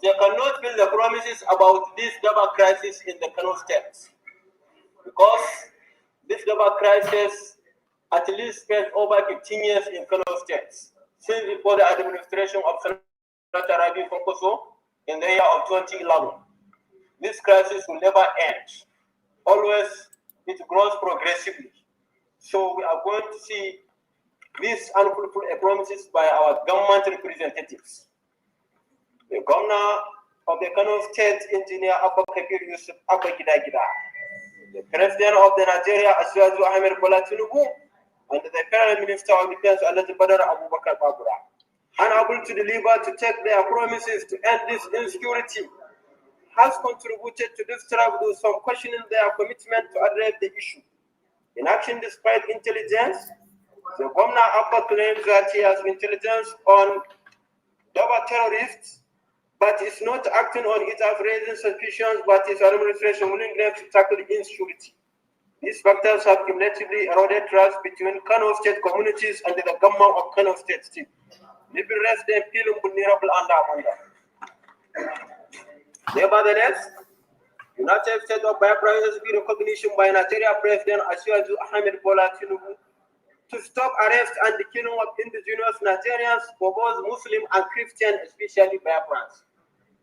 they cannot fulfill the promises about this double crisis in the Kano state. Because this double crisis at least spent over 15 years in Kano state, since before the administration of Senator Rabi Fonkoso in the year of 2011. This crisis will never end. Always, it grows progressively. So we are going to see these unfulfilled promises by our government representatives. The governor of the Kano State, Engineer Abba Kabir Yusuf Abba Gida, the President of the Nigeria, Asiwaju Ahmed Bola Tinubu, and the Federal Minister of Defense, Alhaji Badar Abubakar Babura, unable to deliver to take their promises to end this insecurity, has contributed to this trouble, some questioning their commitment to address the issue. In action despite intelligence, the governor Abba claims that he has intelligence on double terrorists, but is not acting on it as raising suspicions, but his administration willingness to tackle insecurity. These factors have cumulatively eroded trust between Kano State communities and the government of Kano State still. Nevertheless, they feel vulnerable under. Nevertheless, United States of Biafra has been recognition by Nigeria President Asiwaju Ahmed Bola Tinubu to stop arrest and the killing of indigenous Nigerians for both Muslim and Christian, especially Biafrans,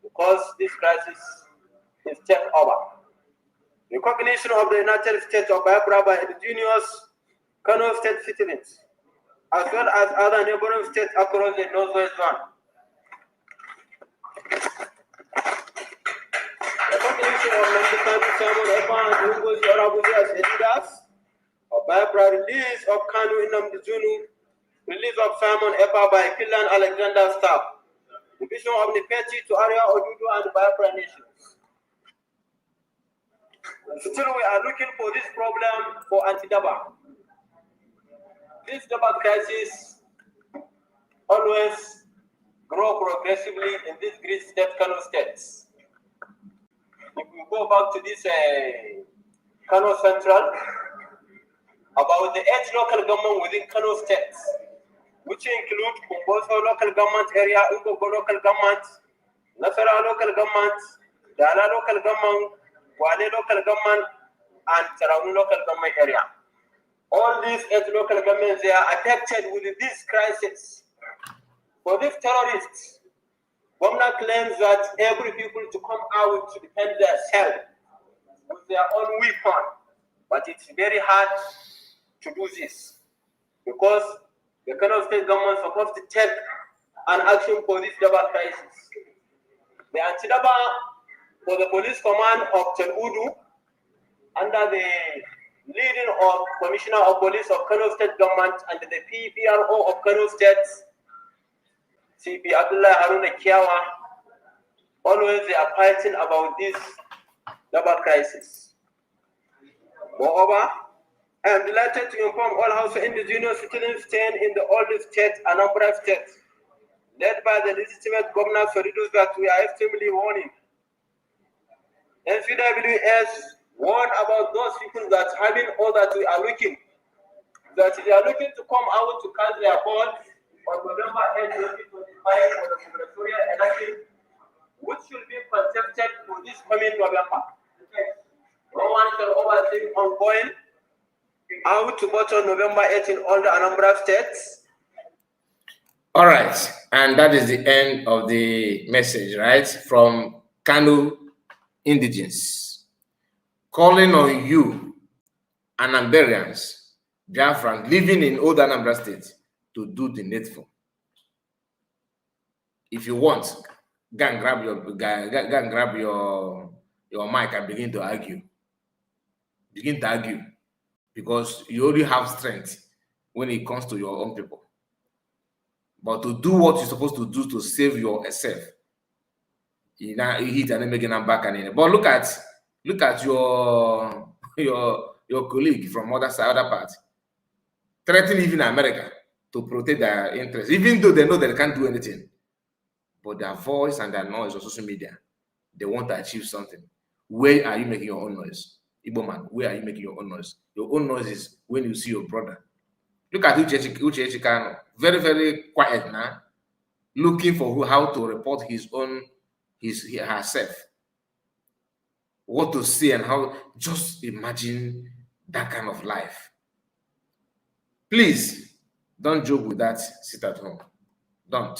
because this crisis is taken over. Recognition of the United States of Biafra by indigenous Kano State citizens, as well as other neighboring states across the Northwest Zone. Recognition of Mexican Simon Epan and Hugo's Yorabuzi as leaders of Biafra, release of Kanu Inamdi Junu, release of Simon Epa by Finland Alexander Staff, division of Nipeti to area Odudu and Biafra nations. Still, we are looking for this problem for anti-Daba. This Daba crisis always grow progressively in these great state Kano states. If we go back to this Kano Central, about the 8 local government within Kano states, which include Kumboso local government area, Ugogo local government, Nasara local government, Dala local government, Wale local government, and Sarauni local government area. All these 8 local governments, they are affected with this crisis. For these terrorists, government claims that every people to come out to defend themselves with their own weapon, but it's very hard to do this because the Kano State government is supposed to take an action for this double crisis. The anti-Daba for the police command of Telugu under the leading of Commissioner of Police of Kano State government and the PPRO of Kano State, CP Abdullah Haruna Kiawa, always they are fighting about this double crisis. Moreover, I am delighted to inform all House indigenous citizens staying in the oldest state, Anambra State, led by the legitimate governor Soridu, that we are extremely warning. NCWS warn about those people that having all that we are looking, that they are looking to come out to cast their vote on November 8, 2025 for the gubernatorial election, which will be contested for this coming November. No one shall overthink ongoing out to vote on November 8 in all the Anambra states. All right, and that is the end of the message, right? From Kano Indigens, calling on you, Anambarians, Biafran, living in old Anambra State, to do the needful. If you want, go and grab your mic and begin to argue. Begin to argue, because you only have strength when it comes to your own people. But to do what you're supposed to do to save yourself, you hit and then making them back and in. But look at your your colleague from other part, threatening even America to protect their interests, even though they know they can't do anything. But their voice and their noise on social media, they want to achieve something. Where are you making your own noise? Igbo man, where are you making your own noise? Your own noise is when you see your brother. Look at Uche Kano, very, very quiet now, looking for how to report his own, herself, what to say and how. Just imagine that kind of life. Please don't joke with that. Sit at home. Don't.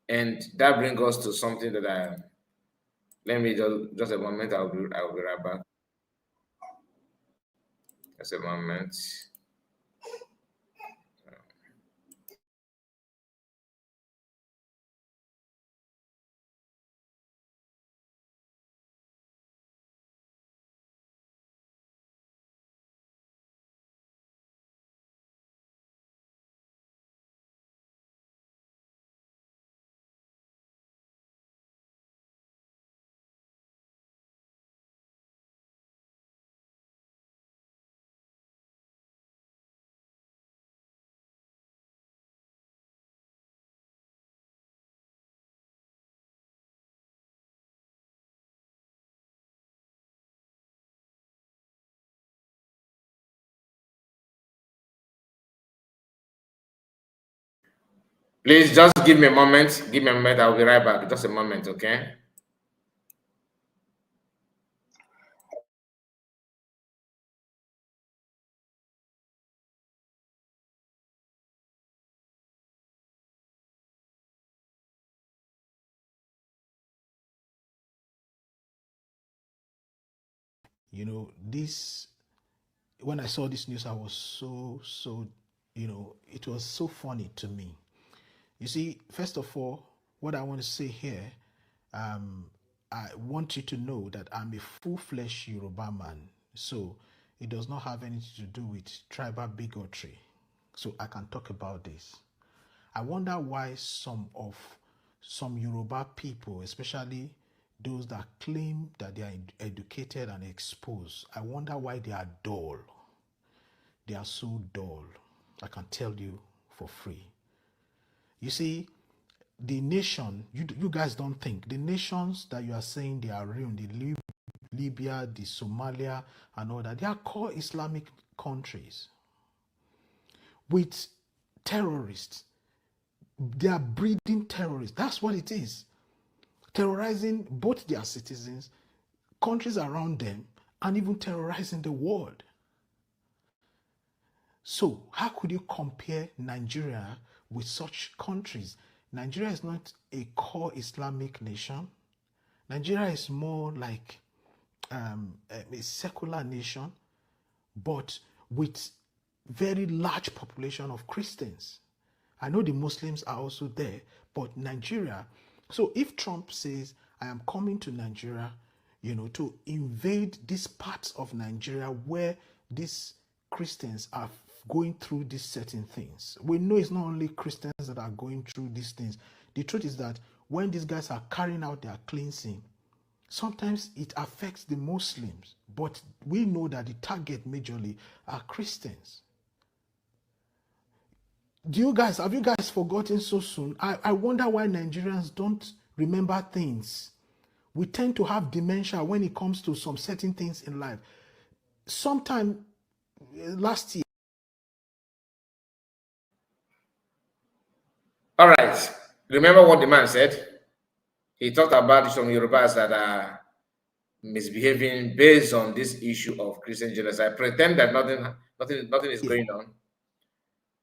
And that brings us to something that I. Let me just a moment. I'll be right back. Just a moment. Please just give me a moment. Give me a moment. I'll be right back. Just a moment, okay? You know, when I saw this news, I was so, it was so funny to me. You see, first of all, what I want to say here, I want you to know that I'm a full-fledged Yoruba man. So it does not have anything to do with tribal bigotry. So I can talk about this. I wonder why some Yoruba people, especially those that claim that they are educated and exposed, I wonder why they are dull. They are so dull. I can tell you for free. You see, the nation, you guys don't think, the nations that you are saying they are real, the Libya, the Somalia, and all that, they are called Islamic countries with terrorists. They are breeding terrorists. That's what it is. Terrorizing both their citizens, countries around them, and even terrorizing the world. So, how could you compare Nigeria with such countries? Nigeria is not a core Islamic nation. Nigeria is more like a secular nation, but with very large population of Christians. I know the Muslims are also there, but Nigeria. So if Trump says, I am coming to Nigeria, to invade these parts of Nigeria where these Christians are going through these certain things. We know it's not only Christians that are going through these things. The truth is that when these guys are carrying out their cleansing, sometimes it affects the Muslims, but we know that the target majorly are Christians. Have you guys forgotten so soon? I wonder why Nigerians don't remember things. We tend to have dementia when it comes to some certain things in life. Sometime last year. All right. Remember what the man said? He talked about some Yorubas that are misbehaving based on this issue of Christian genocide. Pretend that nothing is going on,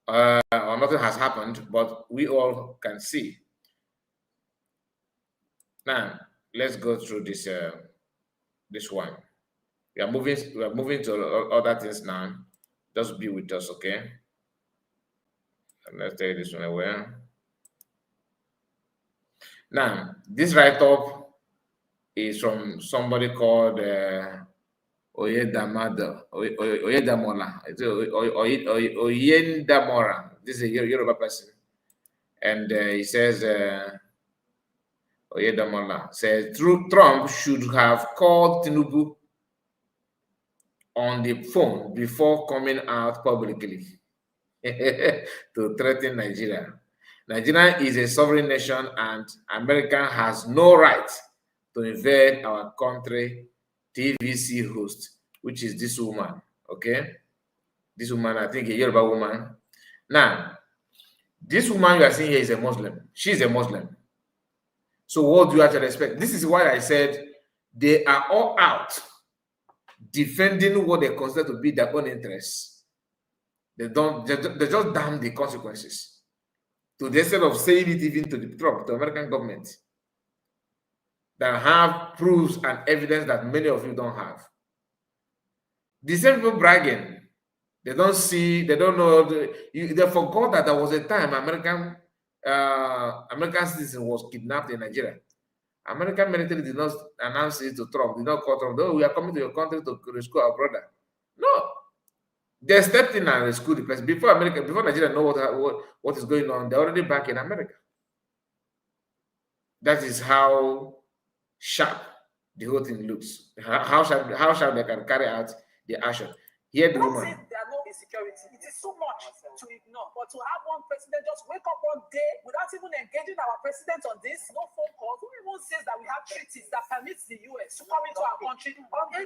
or nothing has happened, but we all can see. Now, let's go through this one. We are moving to other things now. Just be with us, okay? And let's take this one away. Now, this write-up is from somebody called Oyedamola. Oyedamora. This is a Yoruba person. And he says, Oyedamola says, Trump should have called Tinubu on the phone before coming out publicly to threaten Nigeria. Nigeria is a sovereign nation and America has no right to invade our country TVC host, which is this woman, okay? This woman, I think a Yoruba woman. Now, this woman you are seeing here is a Muslim. She's a Muslim. So what do you actually expect? This is why I said they are all out defending what they consider to be their own interests. They just damn the consequences. To the extent of saying it even to the Trump, the American government, that have proofs and evidence that many of you don't have. The same people bragging, they don't see, they don't know, they forgot that there was a time American citizen was kidnapped in Nigeria. American military did not announce it to Trump, did not call Trump, oh, we are coming to your country to rescue our brother. No. They stepped in and rescued the person. Before Nigeria know what is going on, they're already back in America. That is how sharp the whole thing looks. How sharp they can carry out the action. Here the woman. There are no insecurity. It is so much to ignore. But to have one president just wake up one day without even engaging our president on this, no phone calls. Who even says that we have treaties that permits the US to come into our country without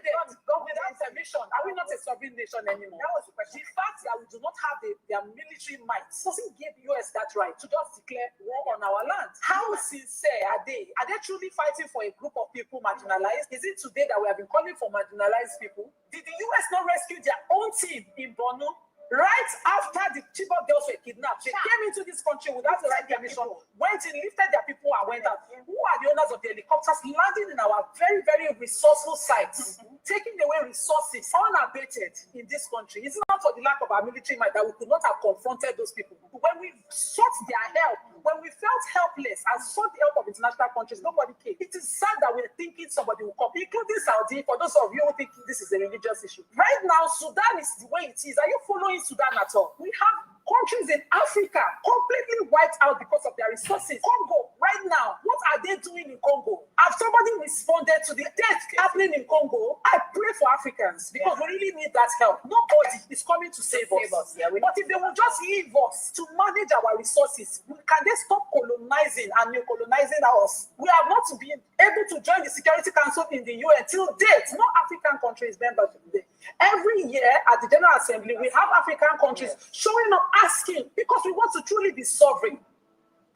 permission? Are we not a sovereign nation anymore? That was the question. The fact that we do not have their military might doesn't give US that right to just declare war on our land. How sincere are they? Are they truly fighting for a group of people marginalized? Is it today that we have been calling for marginalized people? Did the US not rescue their own team in Borno? Right after the Chibok girls were kidnapped, they came into this country without the right permission, went in, lifted their people and went out. Who are the owners of the helicopters landing in our very, very resourceful sites, taking away resources unabated in this country? It's not for the lack of our military might that we could not have confronted those people. When we sought their help, when we felt helpless and sought the help of international countries, nobody came. It is sad that we're thinking somebody will come, including Saudi, for those of you who think this is a religious issue. Right now, Sudan is the way it is. Are you following Sudan at all? We have countries in Africa completely wiped out because of their resources. Congo, right now, what are they doing in Congo? Have somebody responded to the death happening in Congo? I pray for Africans because we really need that help. Nobody is coming to save us. Yeah, but if they will just leave us to manage our resources, can they stop colonizing and neo-colonizing us? We have not been able to join the Security Council in the UN till date. No African country is member today. Every year at the General Assembly, we have African countries showing up asking because we want to truly be sovereign.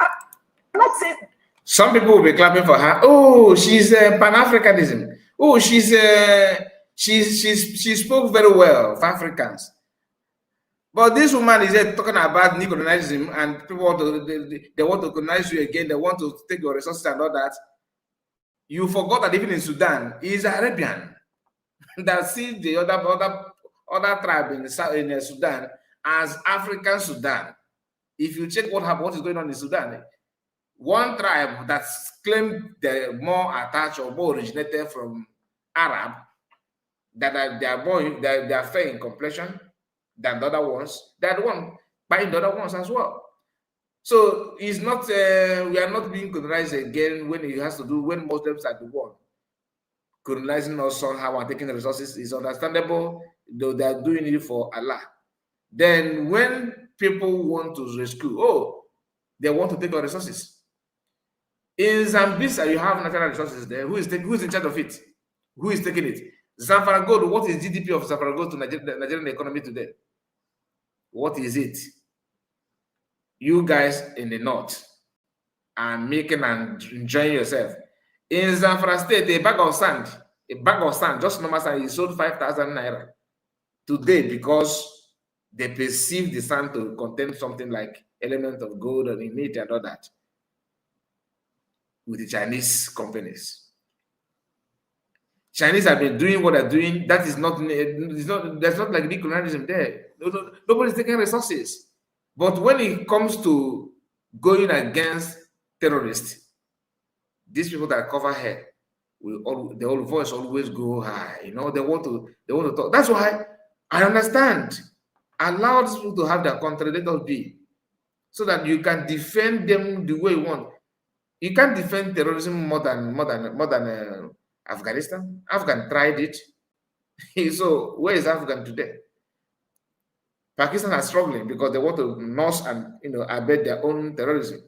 I'm not saying. Some people will be clapping for her. Oh, she's Pan-Africanism. Oh, she spoke very well of Africans. But this woman is talking about neo-colonialism and people want to they want to colonize you again. They want to take your resources and all that. You forgot that even in Sudan, he's Arabian. That see the other tribe in Sudan as African Sudan. If you check what is going on in Sudan, one tribe that's claimed they're more attached or more originated from Arab, that they are fair in complexion than the other ones. They're the one buying the other ones as well. So it's not we are not being colonized again when it has to do when Muslims are the one colonizing us somehow and taking the resources. Is understandable, though they are doing it for Allah. Then when people want to rescue, they want to take our resources. In Zambia, you have natural resources there. Who is in charge of it? Who is taking it? Zamfara Gold, what is GDP of Zamfara Gold to the Nigerian economy today? What is it? You guys in the north are making and enjoying yourself. In Zamfara State, a bag of sand, just normal sand, is sold 5,000 naira today because they perceive the sand to contain something like element of gold and in it and all that with the Chinese companies. Chinese have been doing what they're doing. That is not, there's not like decolonialism there. Nobody's taking resources. But when it comes to going against terrorists, these people that cover head, the whole voice always go high. You know, they want to talk. That's why I understand. Allow these people to have their country, let us be, so that you can defend them the way you want. You can't defend terrorism more than Afghanistan. Afghan tried it. So where is Africa today? Pakistan are struggling because they want to nurse and abet their own terrorism.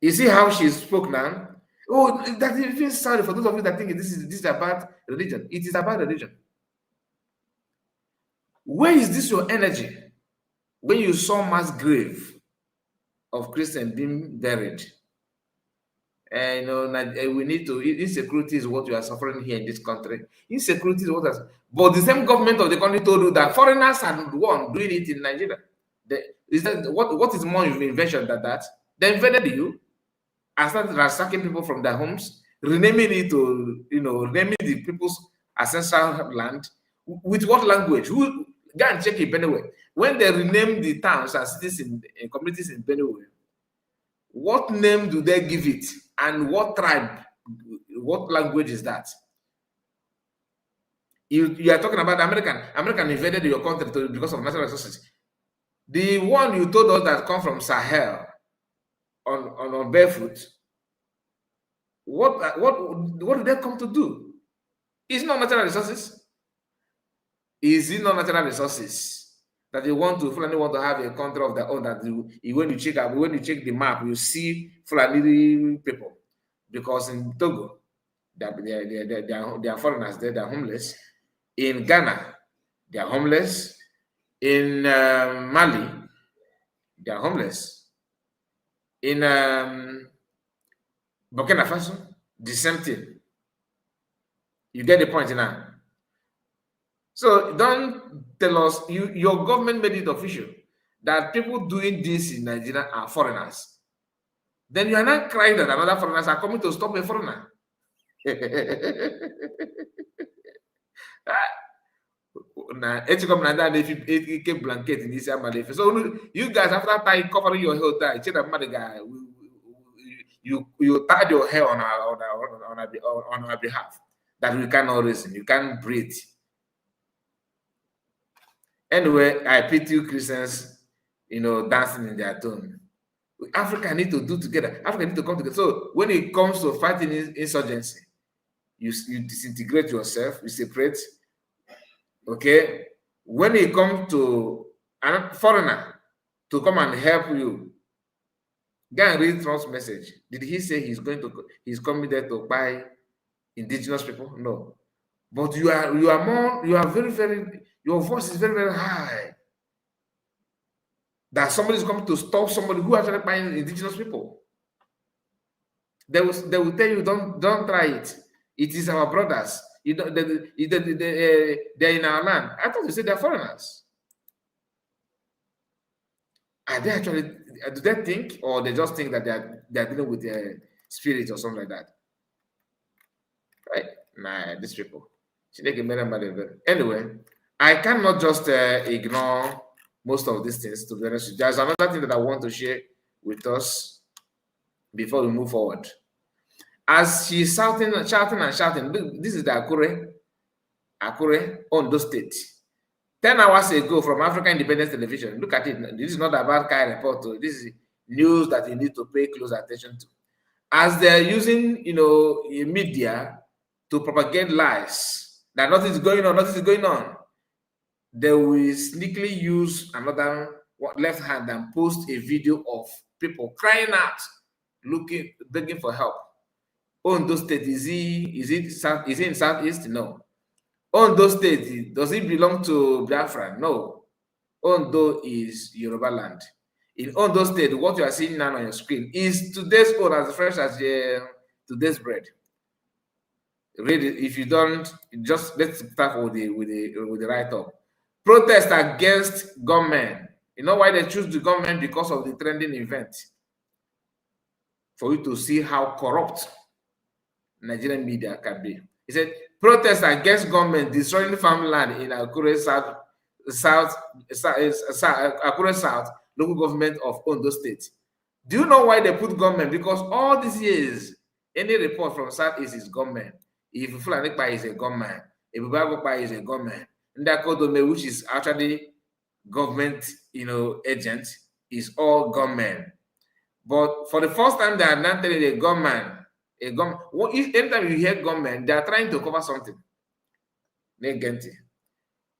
You see how she spoke now? Oh, that is even sorry for those of you that think this is about religion. It is about religion. Where is this your energy when you saw mass grave of Christians being buried? And we need to. Insecurity is what we are suffering here in this country. Insecurity is what us. But the same government of the country told you that foreigners are the one doing it in Nigeria. Is that what is more invention than that? They invaded you and started ransacking people from their homes, renaming it to renaming the people's ancestral land. With what language? Who go and check it Benue. When they rename the towns and cities in communities in Benue, what name do they give it? And what tribe, what language is that? You are talking about American invaded your country because of natural resources. The one you told us that come from Sahel on barefoot, what do they come to do? It's not natural resources. Is it not natural resources that they want to have a country of their own? That when you check the map, you see Fulani people. Because in Togo, they are foreigners there, they are homeless. In Ghana, they are homeless. In Mali, they are homeless. In Burkina Faso, the same thing. You get the point now. So don't tell us, your government made it official that people doing this in Nigeria are foreigners. Then you are not crying that another foreigners are coming to stop a foreigner. Blanket in this so you guys, after covering your hair, you tied your hair on our behalf that we cannot reason, you can't breathe. Anyway, I pity you Christians, dancing in their tune. Africa need to do together. Africa need to come together. So when it comes to fighting insurgency, you disintegrate yourself, you separate. Okay, when it comes to a foreigner to come and help you, go and read Trump's message. Did he say he's coming there to buy indigenous people? No. But you are very, very, your voice is very, very high. That somebody is coming to stop somebody who actually buying indigenous people. They will tell you, don't try it. It is our brothers. They're in our land. I thought you said they're foreigners. Are they actually, do they think, or they just think that they're dealing with their spirit or something like that? Right? Nah, these people. Anyway, I cannot just ignore most of these things, to be honest. There's another thing that I want to share with us before we move forward. As she's shouting, look, this is the Akure, Ondo State. 10 hours ago from African Independence Television. Look at it. This is not about Kai report. This is news that you need to pay close attention to. As they're using, media to propagate lies that nothing is going on, they will sneakily use another left hand and post a video of people crying out, begging for help. Ondo State, is he in Southeast? No. Ondo State, does it belong to Biafra? No. Ondo is Yoruba land. In Ondo State, what you are seeing now on your screen is today's own, as fresh as today's bread. Read it. If you don't, just let's start with the write-up. Protest against government. You know why they choose the government? Because of the trending event. For you to see how corrupt Nigerian media can be. He said, protest against government destroying farmland in Akure South, local government of Ondo State. Do you know why they put government? Because all these years, any report from Southeast is government. If Fulanekpa is a government, if Babakpa is a government, Ndakodome, which is actually government, agent, is all government. But for the first time, they are not telling a government. Anytime you hear government, they are trying to cover something.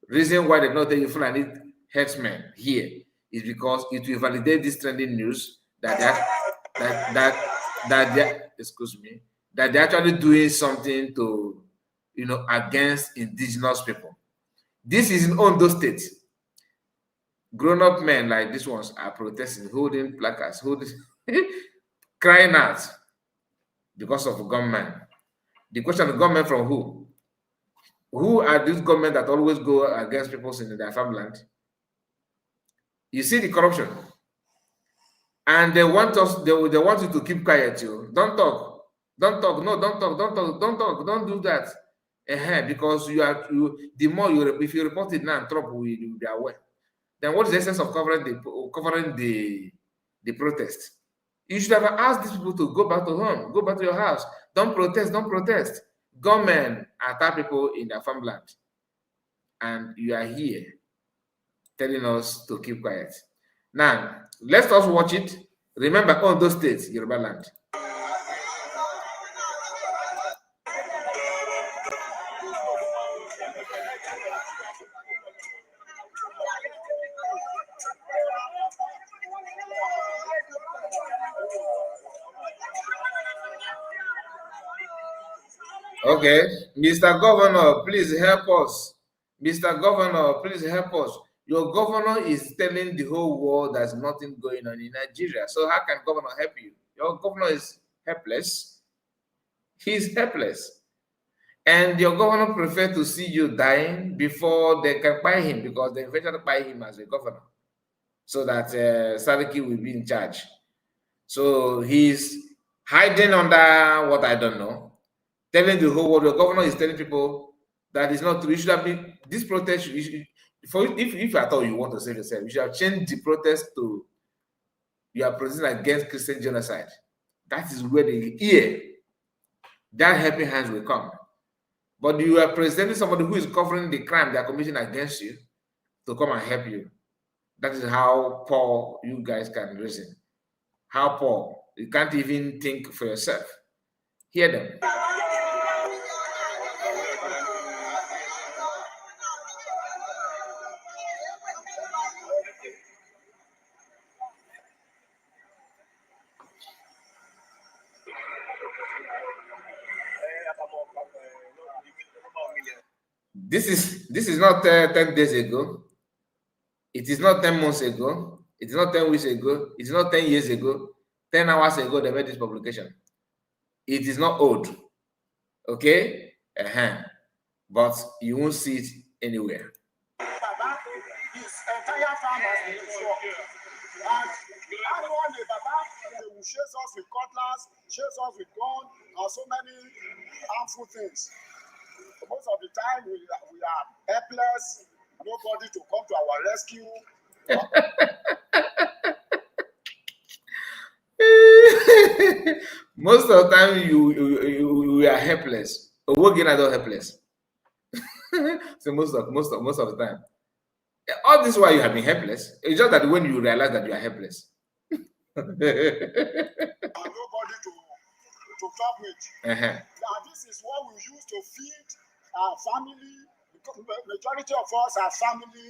Reason why they not tell you Fulani herdsmen here is because it will validate this trending news that they're actually doing something to, against indigenous people. This is in Ondo State. Grown-up men like these ones are protesting, holding placards, crying out because of gunmen. The question of gunmen from who? Who are these government that always go against people in their farmland? You see the corruption, and they want us. They want you to keep quiet. You don't talk. Don't talk. No, don't talk. Don't talk. Don't talk. Don't do that. Because the more if you report it now, trouble you'll be aware. Then what is the essence of covering the protest? You should have asked these people to go back to home, go back to your house. Don't protest. Don't protest. Government attack people in their farmland, and you are here telling us to keep quiet. Now, let us watch it. Remember, all those states, Yoruba land. Okay, Mr. Governor, please help us. Mr. Governor, please help us. Your governor is telling the whole world there's nothing going on in Nigeria. So how can governor help you? Your governor is helpless. He's helpless. And your governor prefer to see you dying before they can buy him, because they eventually buy him as a governor, so that Sadiki will be in charge. So he's hiding under what I don't know, telling the whole world. The governor is telling people that it's not true. You should have been this protest. If at all you want to save yourself, you should have changed the protest to you are protesting against Christian genocide. That is where that helping hands will come. But you are presenting somebody who is covering the crime they are committing against you to come and help you. That is how poor you guys can reason. How poor. You can't even think for yourself. Hear them. This is not 10 days ago. It is not 10 months ago. It is not 10 weeks ago. It is not 10 years ago. 10 hours ago, they made this publication. It is not old. Okay? But you won't see it anywhere. Baba, his entire farm has been destroyed. And anyone the Baba, they will chase us with cutlass, chase us with gun, and so many harmful things. Most of the time, we are helpless, nobody to come to our rescue. Most of the time, you are helpless. Again, I don't helpless. So most of the time, all this while you have been helpless. It's just that when you realize that you are helpless, and nobody to talk with. Now, this is what we use to feed our family. Because majority of us are family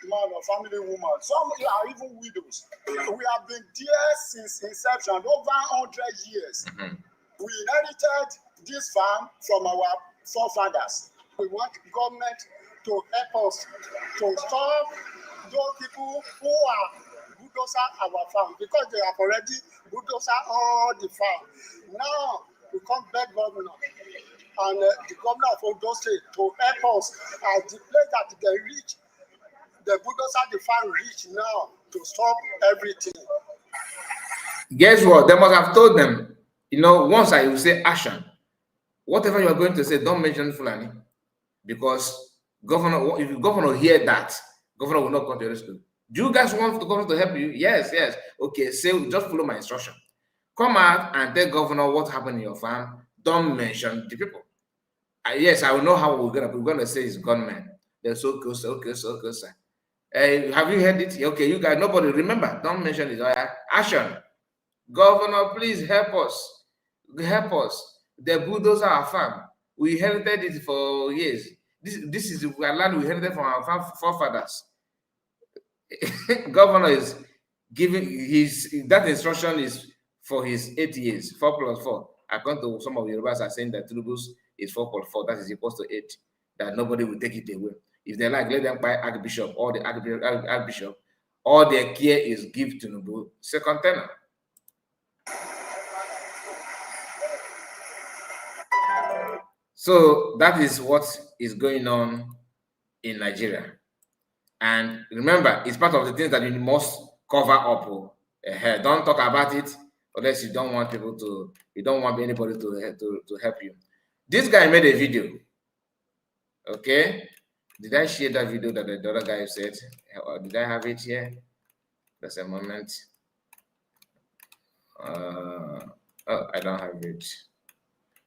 man or family woman. Some are even widows. We have been there since inception, over 100 years. We inherited this farm from our forefathers. We want government to help us to stop those people who are bulldozer our farm, because they have already bulldozer all the farm. Now we come back governor and the governor of Ondo State to help us at the place that they reach, the bulldozer the farm reach now to stop everything. Guess what? They must have told them, once I will say action, whatever you are going to say, don't mention Fulani. Because governor, if the governor hear that, governor will not come to your rescue. Do you guys want the governor to help you? Yes. Okay, say just follow my instruction. Come out and tell governor what happened in your farm. Don't mention the people. Yes, I will know how we're gonna say it's gunmen. They're so close, sir. Have you heard it? Okay, you guys, nobody remember. Don't mention it. Action. Governor, please help us. Help us. The bulldozer our farm. We inherited it for years. This is the land we inherited from our forefathers. Governor is giving that instruction is for his 8 years, 4+4. According to some of the Yorubas are saying that Tinubu's is 4+4, that is equals to 8, that nobody will take it away. If they like, let them buy Archbishop or the Archbishop. All their care is give Tinubu second tenor. So that is what is going on in Nigeria. And remember, it's part of the things that you must cover up. Don't talk about it unless you don't want people to, you don't want anybody to help you. This guy made a video. Okay. Did I share that video that the other guy said? Or did I have it here? Just a moment. Oh, I don't have it.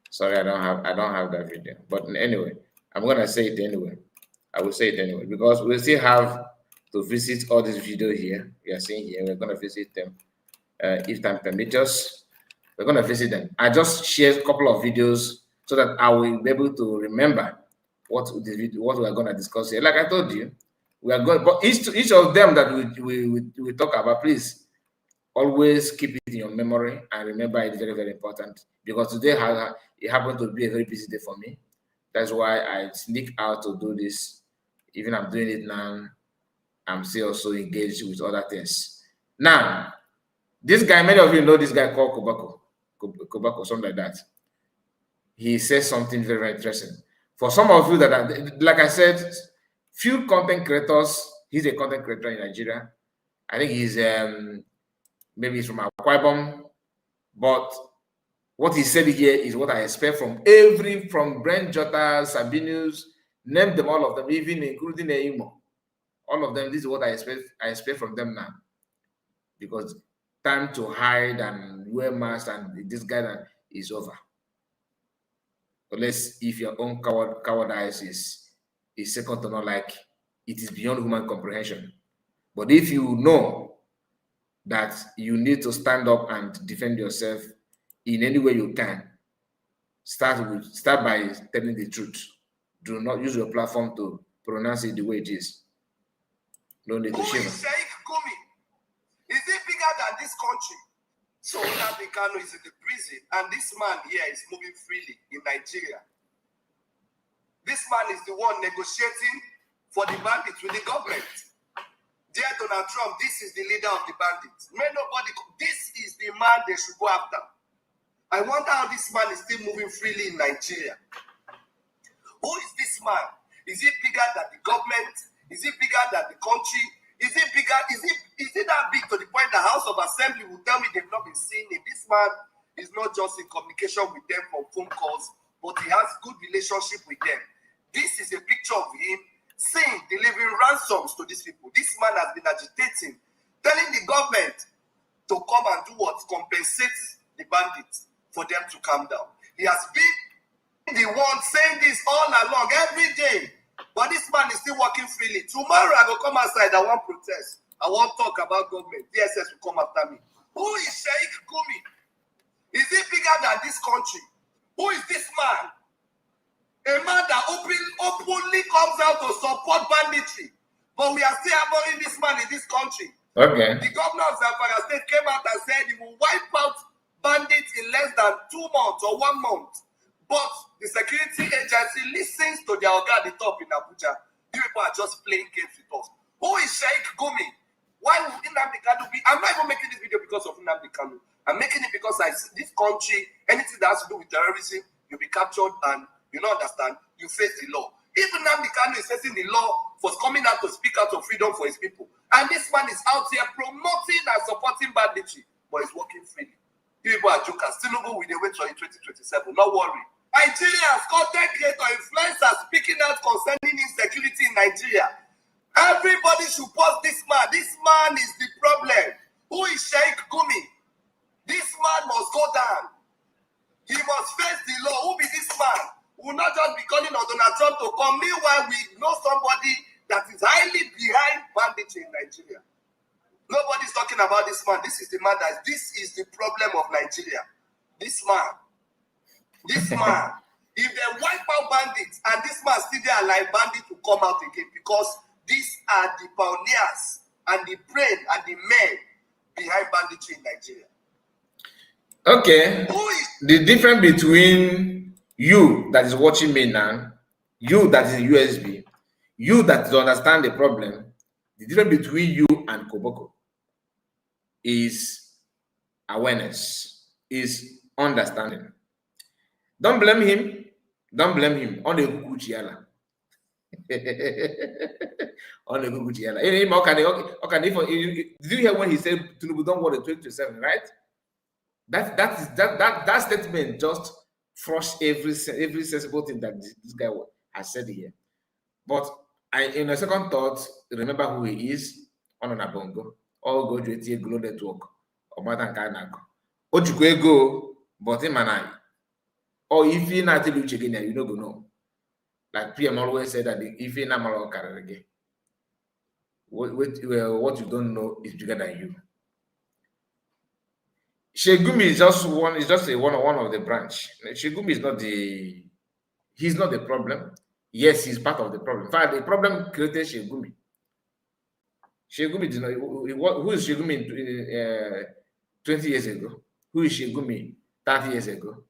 Sorry, I don't have that video. But anyway, I'm gonna say it anyway. I will say it anyway because we still have to visit all these videos here. We are seeing here. We're gonna visit them if time permits us. We're gonna visit them. I just shared a couple of videos so that I will be able to remember what we are gonna discuss here. Like I told you, we are going. But each of them that we talk about, please always keep it in your memory and remember it's very, very important because today it happened to be a very busy day for me. That's why I sneak out to do this. Even I'm doing it now, I'm still also engaged with other things. Now, this guy, many of you know this guy called Kobako, something like that. He says something very, very interesting. For some of you that are, like I said, few content creators, he's a content creator in Nigeria. I think he's maybe he's from Akwa Ibom, but what he said here is what I expect from Brent Jota, Sabinus, name them, all of them, even including Eimo. All of them, this is what I expect from them now. Because time to hide and wear masks and this guy is over. Unless if your own cowardice is second to none, like it is beyond human comprehension. But if you know that you need to stand up and defend yourself in any way you can, start by telling the truth. Do not use your platform to pronounce it the way it is. No need to shiver. Who is Sheikh Gumi? Is it bigger than this country? So Nnamdi Kanu is in the prison, and this man here is moving freely in Nigeria. This man is the one negotiating for the bandits with the government. Dear Donald Trump, this is the leader of the bandits. This is the man they should go after. I wonder how this man is still moving freely in Nigeria. Who is this man? Is he bigger than the government? Is he bigger than the country? Is it bigger? Is it that big to the point the House of Assembly will tell me they've not been seeing him? This man is not just in communication with them from phone calls, but he has good relationship with them. This is a picture of him delivering ransoms to these people. This man has been agitating, telling the government to come and do what? Compensate the bandits for them to calm down. He has been the one saying this all along, every day. But this man is still working freely. Tomorrow I will come outside, I want protest. I want talk about government. DSS will come after me. Who is Sheikh Gumi? Is he bigger than this country? Who is this man? A man that openly comes out to support banditry. But we are still harboring this man in this country. Okay. The governor of Zamfara State came out and said he will wipe out bandits in less than 2 months or 1 month. But the security agency listens to their organ at the top in Abuja. You people are just playing games with us. Who is Sheikh Gumi? Why would Nnamdi Kanu be? I'm not even making this video because of Nnamdi Kanu. I'm making it because I see this country, anything that has to do with terrorism, you'll be captured and you don't understand, you face the law. Even Nnamdi Kanu is facing the law for coming out to speak out of freedom for his people. And this man is out here promoting and supporting banditry, but he's working freely. You people are jokers. Tinubu will wait for in 2027. Not worry. Nigerians, content creator, influencers speaking out concerning insecurity in Nigeria. Everybody should post this man. This man is the problem. Who is Sheikh Gumi? This man must go down. He must face the law. Who be this man? We will not just be calling on Donald Trump to come. Meanwhile, we know somebody that is highly behind banditry in Nigeria. Nobody's talking about this man. This is the man this is the problem of Nigeria. This man. If they wipe out bandits, and this man still there alive, bandits will come out again because these are the pioneers and the brain and the men behind banditry in Nigeria. Okay. The difference between you that is watching me now, you that is in USB, you that is understand the problem, the difference between you and Koboko is awareness, is understanding. Don't blame him. Don't blame him. On the Kukuchiala. On the Kukuchiala. Did you hear when he said Tinubu don't want a 2027, right? That statement just flushed every sensible thing that this guy has said here. But in a second thought, remember who he is on a bongo. All go to a Glow Network or Matan Kanako. Ojukwe go, but in Manai. Or if you not tell you again, you don't go know. Like PM always said that if you not mal again, what you don't know is bigger than you. Shegumi is just one. Is just one of the branch. Shegumi is not the. He's not the problem. Yes, he's part of the problem. In fact, the problem created Shegumi. Shegumi did not. Who is Shegumi 20 years ago? Who is Shegumi 30 years ago?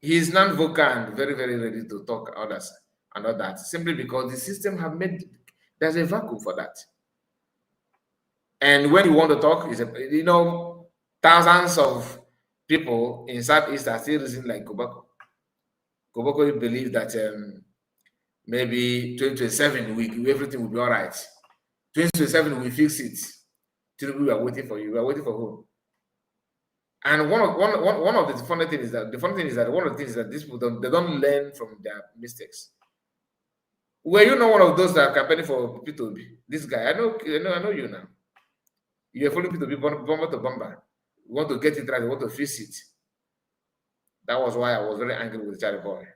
He is non-vocal and very, very ready to talk others and all that, simply because the system have made there's a vacuum for that. And when you want to talk, thousands of people in Southeast are still reasoning like Koboko. Koboko believe that maybe 2027 everything will be all right. 2027 we fix it. We are waiting for you. We are waiting for who? And one of the funny things is that these people don't learn from their mistakes. Were you not one of those that are campaigning for P2B? This guy, I know you now. You are following P2B bomber to bomber. You want to get it right, you want to fix it. That was why I was very angry with Charlie Boy,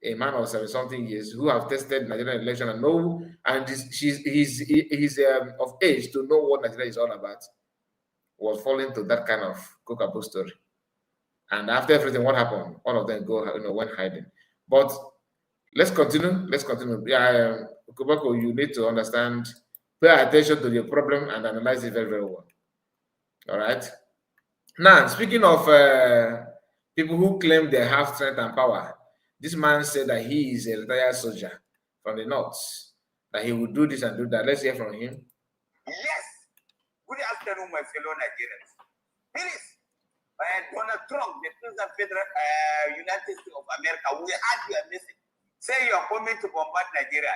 a man of 70-something years who have tested Nigerian election and know, and he's of age to know what Nigeria is all about. Was falling to that kind of cockapoo story. And after everything, what happened? All of them went hiding. But let's continue. Yeah, Koboko, you need to understand, pay attention to your problem and analyze it very, very well. All right. Now, speaking of people who claim they have strength and power, this man said that he is a retired soldier from the north, that he would do this and do that. Let's hear from him. Yes. Good afternoon, my fellow Nigerians. Please, Donald Trump, the President of Federal United States of America, we had your message. Say you are coming to bombard Nigeria.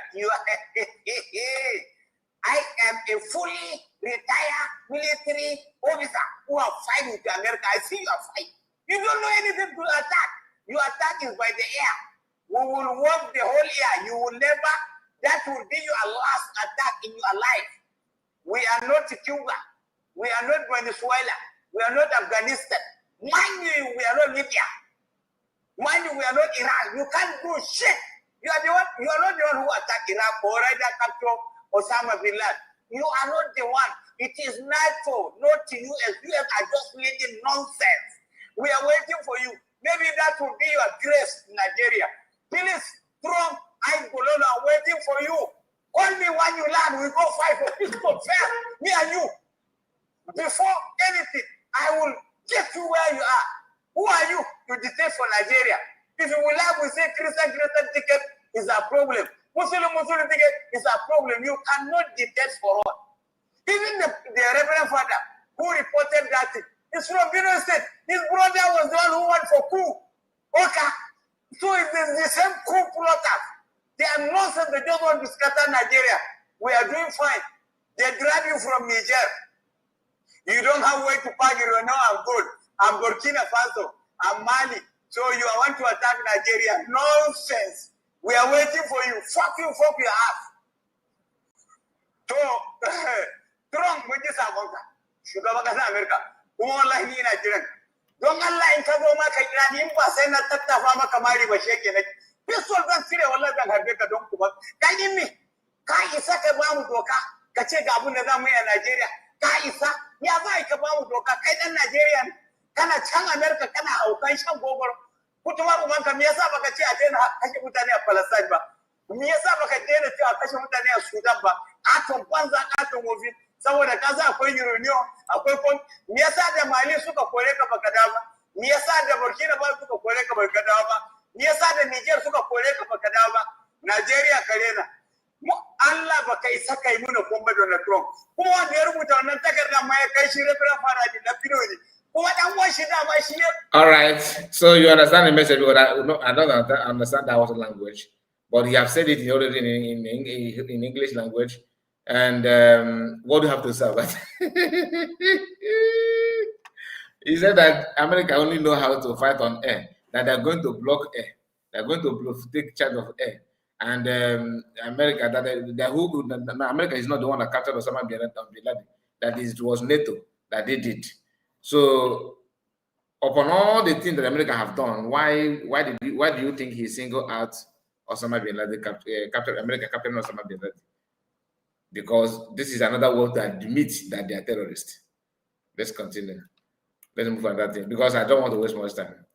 I am a fully retired military officer who are fighting with America. I see you are fighting. You don't know anything to attack. Your attack is by the air. We will work the whole year. You will never, that will be your last attack in your life. We are not Cuba. We are not Venezuela. We are not Afghanistan. Mind you, we are not Libya. Mind you, we are not Iran. You can't do shit. You are not the one who attacked Iraq or rather capture Osama bin Laden. You are not the one. It is NATO, not the US. US are just leading nonsense. We are waiting for you. Maybe that will be your grace in Nigeria. Please, Trump, I'm waiting for you. Call me when you land. We go fight for peaceful fair. Me and you. Before anything, I will get you where you are. Who are you to dictate for Nigeria? If you will have, we say Christian ticket is a problem. Muslim ticket is a problem. You cannot dictate for us. Even the Reverend Father who reported that is from Benue State. His brother was the one who went for coup. Okay. So it is the same coup plotters. They are nonsense. They don't want to scatter Nigeria. We are doing fine. They grab you from Niger. You don't have way to park. You know I'm good. I'm Burkina Faso. I'm Mali. So you want to attack Nigeria. Nonsense. We are waiting for you. Fuck you, fuck your ass. So, Trump, what is America? Sugar America. Who like me Nigerian? Don't Allah in Kazoma Kairani, Impasena Tata Fama Kamari was shaking it. This was not serious, Allah than Habeka don't come up. Can you me? Kai Isaka Bamudoka, Kachega Bunazame and Nigeria. Kai Isa, Yavai Kabamudoka, Kaitan Nigerian, Kana Chang America, Kana Okaisha Gogor. Kutuma umanka me yasa baka ce a daina kashe mutane a Palestine ba? Me yasa baka daina ce a kashe mutane a Sudan ba? Aton banza aton wofi saboda kaza akwai uranium akwai kon me yasa da Mali suka kore ka baka dawo ba? Me yasa da Burkina Faso suka kore ka baka dawo ba? Me yasa da Niger suka kore ka baka dawo ba? Najeriya karena mu Allah baka isa kai muna komba Donald Trump kuma wanda ya rubuta wannan takardar ma ya kai shi referendum fara da filo ne. All right, so you understand the message, but I don't understand that was language, but you have said it already in English language. And what do you have to say about it? He said that America only know how to fight on air, that they're going to block air, they're going to take charge of air. And America, America is not the one that captured Osama bin Laden, that it was NATO that did it. So, upon all the things that America have done, why do you think he singled out Osama bin Laden, America capturing Osama bin Laden? Because this is another word that admits that they are terrorists. Let's continue. Let's move on that thing because I don't want to waste much time.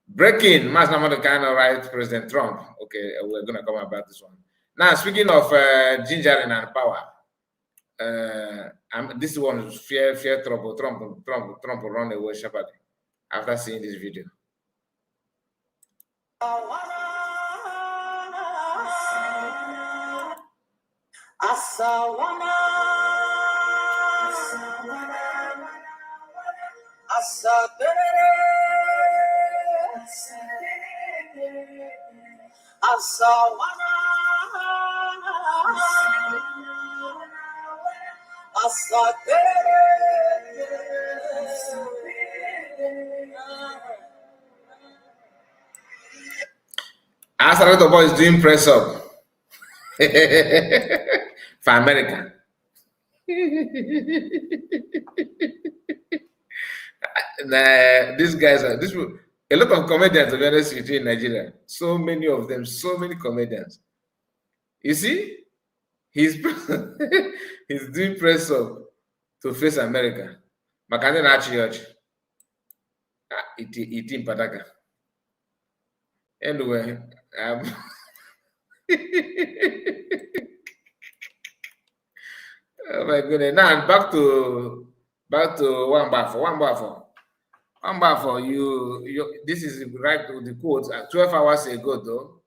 Breaking mass number of kind of right, President Trump. Okay, we're gonna come about this one. Now, speaking of gingering and power. This one is fear trouble. Trump will run away shepherd after seeing this video. As a little boy is doing press up for America. These guys are a lot of comedians to be honest with you in Nigeria. So many of them, so many comedians. You see, he's he's doing press up to face America. Makane na church. Iti Padaka. Anyway, oh my goodness. Now back to one bar for you. This is right to the quote 12 hours ago though.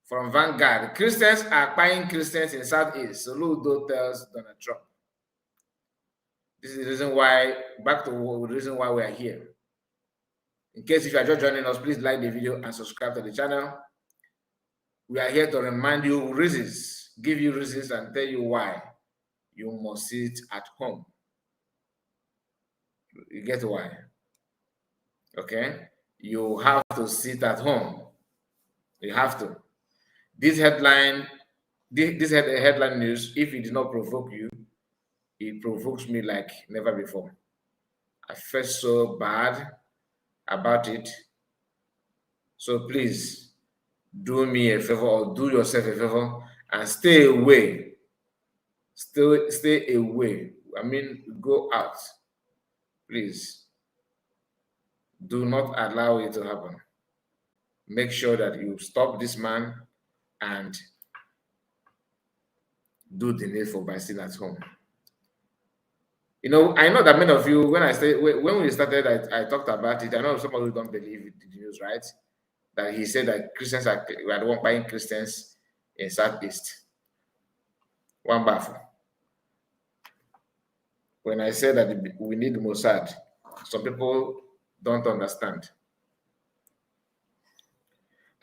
From Vanguard, Christians are buying Christians in Southeast. Soludo tells Donald Trump. This is the reason why, back to the reason why we are here. In case if you are just joining us, please like the video and subscribe to the channel. We are here to remind you reasons, give you reasons and tell you why you must sit at home. You get why? Okay? You have to sit at home. You have to. This headline news, if it did not provoke you, it provokes me like never before. I felt so bad about it. So please do me a favor or do yourself a favor and stay away. Stay away. I mean, go out. Please. Do not allow it to happen. Make sure that you stop this man and do the needful by sitting at home. You know, I know that many of you, when we started, I talked about it. I know some of you don't believe the news, right? That he said that Christians are the one buying Christians in Southeast. One baffle. When I said that we need Mossad, some people don't understand.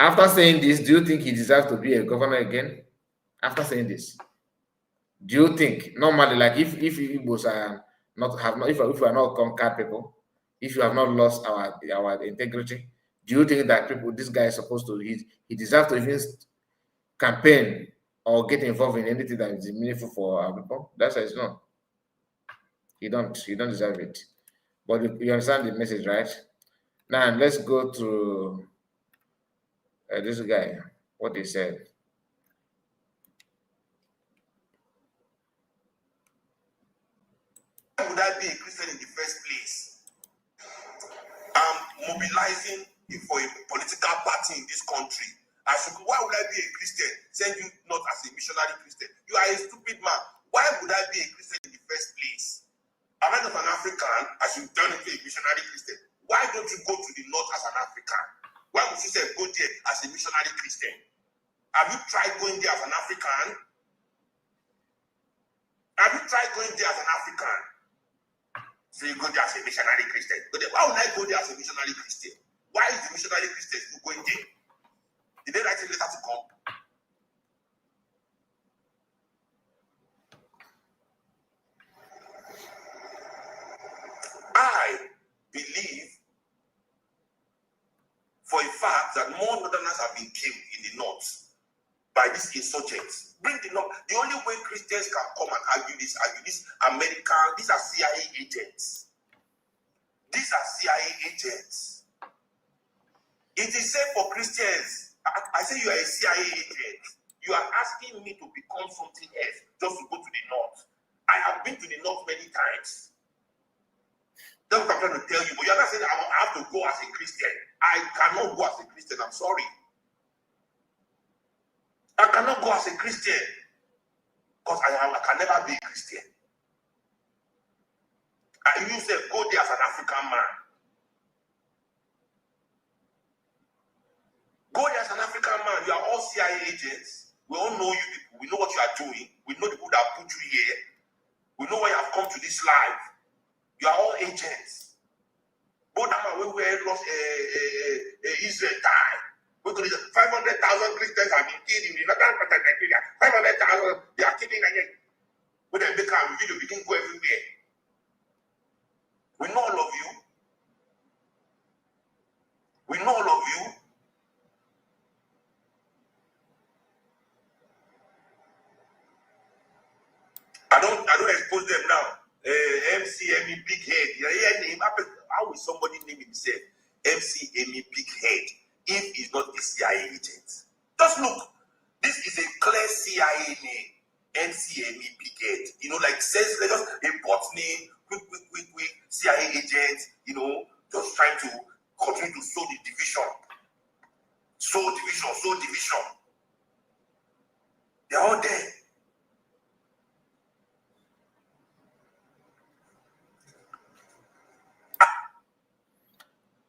After saying this, do you think he deserves to be a governor again? After saying this, do you think normally, like if Igbos are if we are not conquered people, if you have not lost our integrity, do you think that this guy is supposed to he deserves to even campaign or get involved in anything that is meaningful for our people? That's why it's not. He don't deserve it. But you understand the message, right? Now let's go to this guy, what he said. Why would I be a Christian in the first place? I'm mobilizing for a political party in this country. Why would I be a Christian? Send you not as a missionary Christian. You are a stupid man. Why would I be a Christian in the first place? I'm not an African. I should turn into a missionary Christian. Why don't you go to the north as an African? Why would you say go there as a missionary Christian? Have you tried going there as an African? Have you tried going there as an African? So you go there as a missionary Christian. But then why would I go there as a missionary Christian? Why is the missionary Christian still going there? Did they write a letter to come? I believe for a fact that more northerners have been killed in the north by these insurgents. Bring the north. The only way Christians can come and argue this American, these are CIA agents. These are CIA agents. It is safe for Christians. I say you are a CIA agent. You are asking me to become something else just to go to the north. I have been to the north many times. That's what I'm trying to tell you. But you're not saying I have to go as a Christian. I cannot go as a Christian. I'm sorry. I cannot go as a Christian because I can never be a Christian. And you say go there as an African man. Go there as an African man. You are all CIA agents. We all know you people. We know what you are doing. We know the people that put you here. We know why you have come to this life. You are all agents. Both of them where lost Israel died. We could 500,000 Christians have been killed in the northern part of Nigeria. 500,000 they are killing again. When they make a video, we can go everywhere. We know all of you. We know all of you. I don't expose them now. MCME Big Head. How will somebody name himself MCME Big Head if he's not a CIA agent? Just look. This is a clear CIA name. MCME Big Head. You know, like says just a bot name, quick, CIA agent, you know, just trying to continue to sow the division. Sow division. They're all there.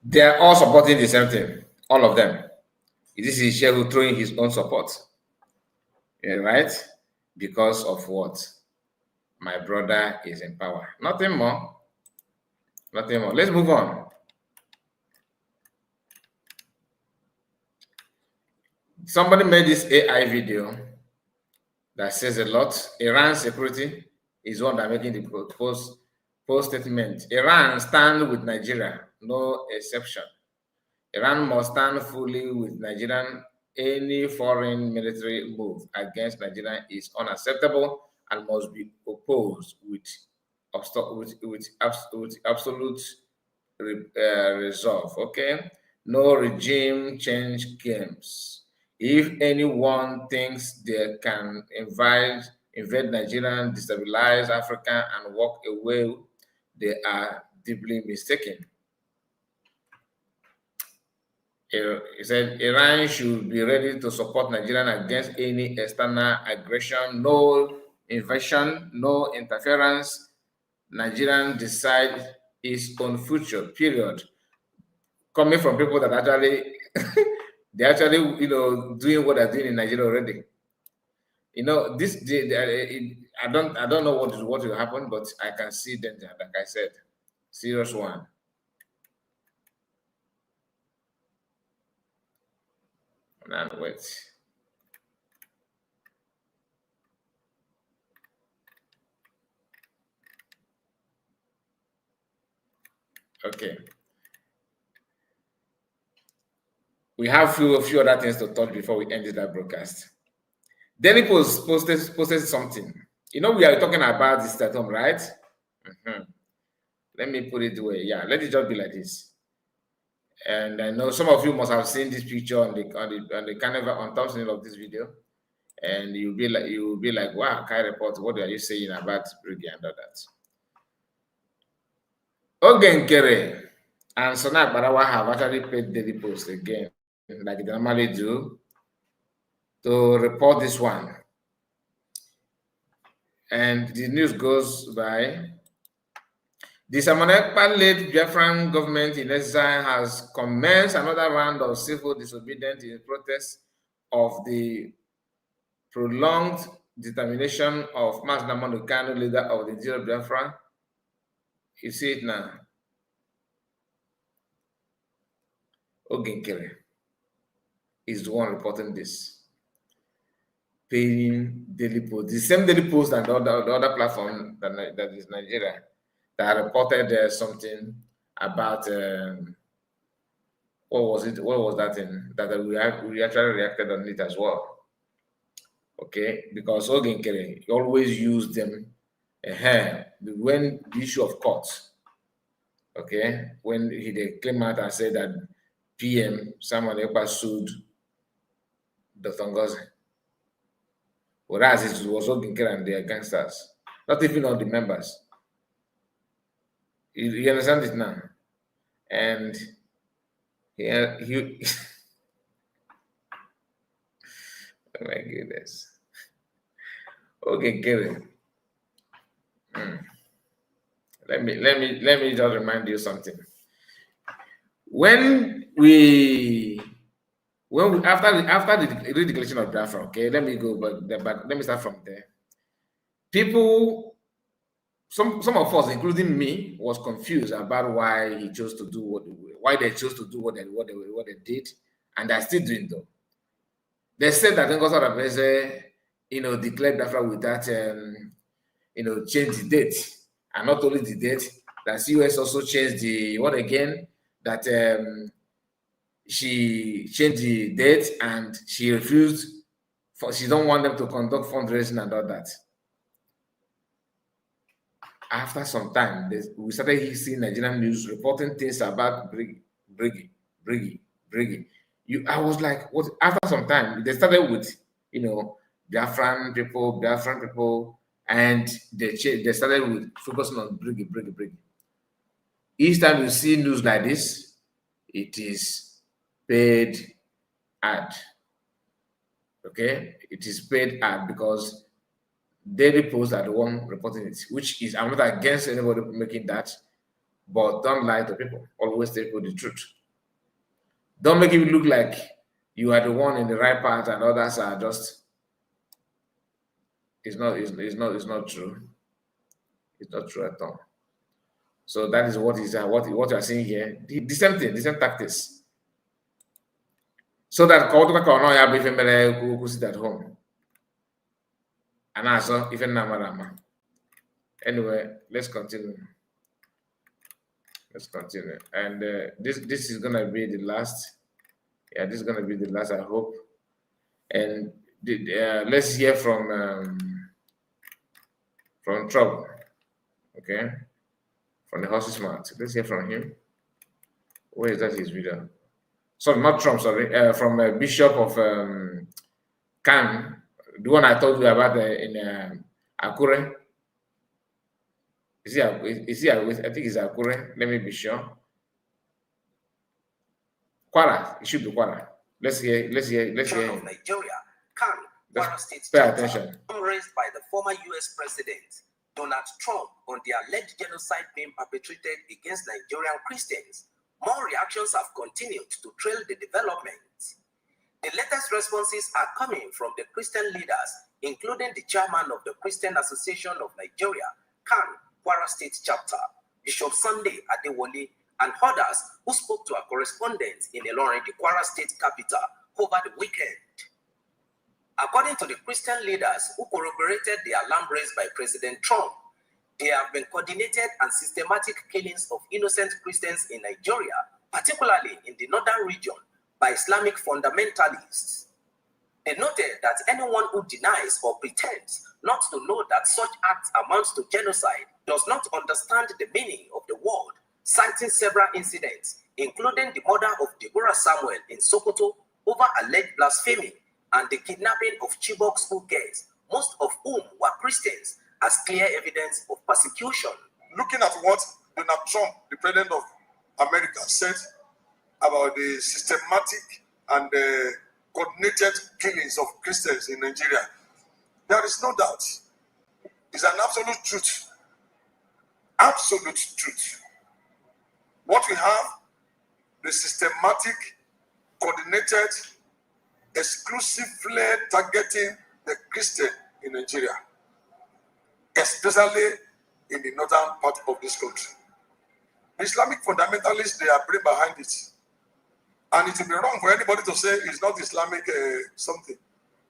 They are all supporting the same thing. All of them. This is Shehu throwing his own support. Yeah, right? Because of what? My brother is in power. Nothing more. Nothing more. Let's move on. Somebody made this AI video that says a lot. Iran security is one that making the post statement. Iran stand with Nigeria, no exception. Iran must stand fully with Nigeria. Any foreign military move against Nigeria is unacceptable and must be opposed with absolute resolve. Okay, no regime change games. If anyone thinks they can invade Nigeria, destabilize Africa, and walk away, they are deeply mistaken. He said Iran should be ready to support Nigeria against any external aggression, no invasion, no interference. Nigerian decide its own future, period. Coming from people that actually, they actually, you know, doing what they're doing in Nigeria already. You know, I don't know what will happen, but I can see danger, like I said, serious one. And wait. Okay. We have a few other things to touch before we end that broadcast. Then he posted something. You know, we are talking about this at home, right? Let me put it the way. Yeah, let it just be like this. And I know some of you must have seen this picture on the carnival on thumbnail of this video, and you'll be like, wow, Kai Report, what are you saying about Briggy and all that? Ogenkere And so now Barawa have actually paid Daily Post again, like they normally do, to report this one. And the news goes by, the Samonekpa-led Biafran government in exile has commenced another round of civil disobedience in protest of the prolonged determination of Mas Nnamdi Kanu, leader of the Zero Biafra. You see it now. Ogenkere is the one reporting this. Paying Daily Post, the same Daily Post and the other platform that is Nigeria, that reported something about what was it? What was that thing that we actually reacted on it as well? Okay, because Ogenkere always used them when the issue of courts. Okay, when they came out and said that PM Samuel Ekpa sued Dr. Ngozi, whereas it was Ogenkere and their gangsters, not even all the members. You understand it now? And yeah, you. Oh my goodness. Okay, Kevin. Let me just remind you something. After the redeclaration of Biafra, okay, let me go back. Let me start from there. People, some of us, including me, was confused about why they chose to do what they did, and they're still doing though. They said that Ngozi Otabeze, declared Biafra without, change the date, and not only the date, that COS also changed the what again? That she changed the date and she refused. She don't want them to conduct fundraising and all that. After some time, we started seeing Nigerian news reporting things about Briggy. I was like, what? After some time, they started with, Biafran people, and they started with focusing on Briggy. Each time you see news like this, it is paid ad. Okay, it is paid ad because Daily Post are the one reporting it, which is, I'm not against anybody making that, but don't lie to people. Always tell people the truth. Don't make it look like you are the one in the right path and others are just. It's not true. It's not true at all. So that is what you are seeing here. The same thing, the same tactics. So that who sit at home. And also even Namarama. Anyway, let's continue. And this is gonna be the last. Yeah, this is gonna be the last, I hope. And let's hear from Trouble. Okay, from the horse's mouth. Let's hear from him. Where is that his video? Sorry, not Trump. Sorry, from Bishop of Khan, the one I told you about in Akure. Is he? I think it's Akure. Let me be sure. Kwara. It should be Kwara. Let's hear. Of Nigeria, Khan, Kwara State pay attention. Raised by the former U.S. President Donald Trump on the alleged genocide being perpetrated against Nigerian Christians. More reactions have continued to trail the developments. The latest responses are coming from the Christian leaders, including the chairman of the Christian Association of Nigeria, Khan, Kwara State Chapter, Bishop Sunday Adewale, and others who spoke to our correspondents in Ilorin, the Kwara State capital, over the weekend. According to the Christian leaders who corroborated the alarm raised by President Trump, there have been coordinated and systematic killings of innocent Christians in Nigeria, particularly in the northern region, by Islamic fundamentalists. They noted that anyone who denies or pretends not to know that such acts amount to genocide does not understand the meaning of the word, citing several incidents, including the murder of Deborah Samuel in Sokoto over alleged blasphemy and the kidnapping of Chibok school girls, most of whom were Christians, as clear evidence of persecution. Looking at what Donald Trump, the president of America said about the systematic and coordinated killings of Christians in Nigeria, there is no doubt. It's an absolute truth. Absolute truth. What we have, the systematic, coordinated, exclusively targeting the Christian in Nigeria, especially in the northern part of this country. The Islamic fundamentalists, they are brain behind it. And it will be wrong for anybody to say it's not Islamic something.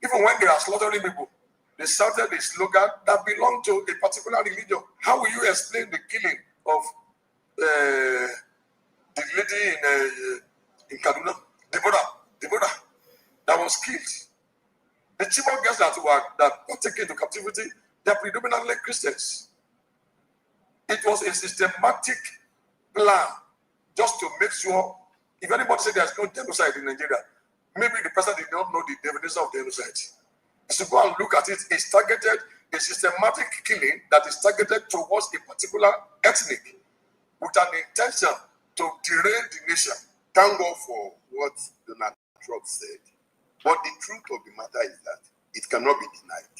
Even when they are slaughtering people, they shouted a slogan that belonged to a particular religion. How will you explain the killing of the lady in Kaduna, Deborah, that was killed? The Chibok girls that were taken to captivity, they are predominantly Christians. It was a systematic plan just to make sure, if anybody said there's no genocide in Nigeria, maybe the person did not know the definition of genocide. So go and look at it. It's targeted, a systematic killing that is targeted towards a particular ethnic with an intention to derail the nation. Thank God for what Donald Trump said. But the truth of the matter is that it cannot be denied.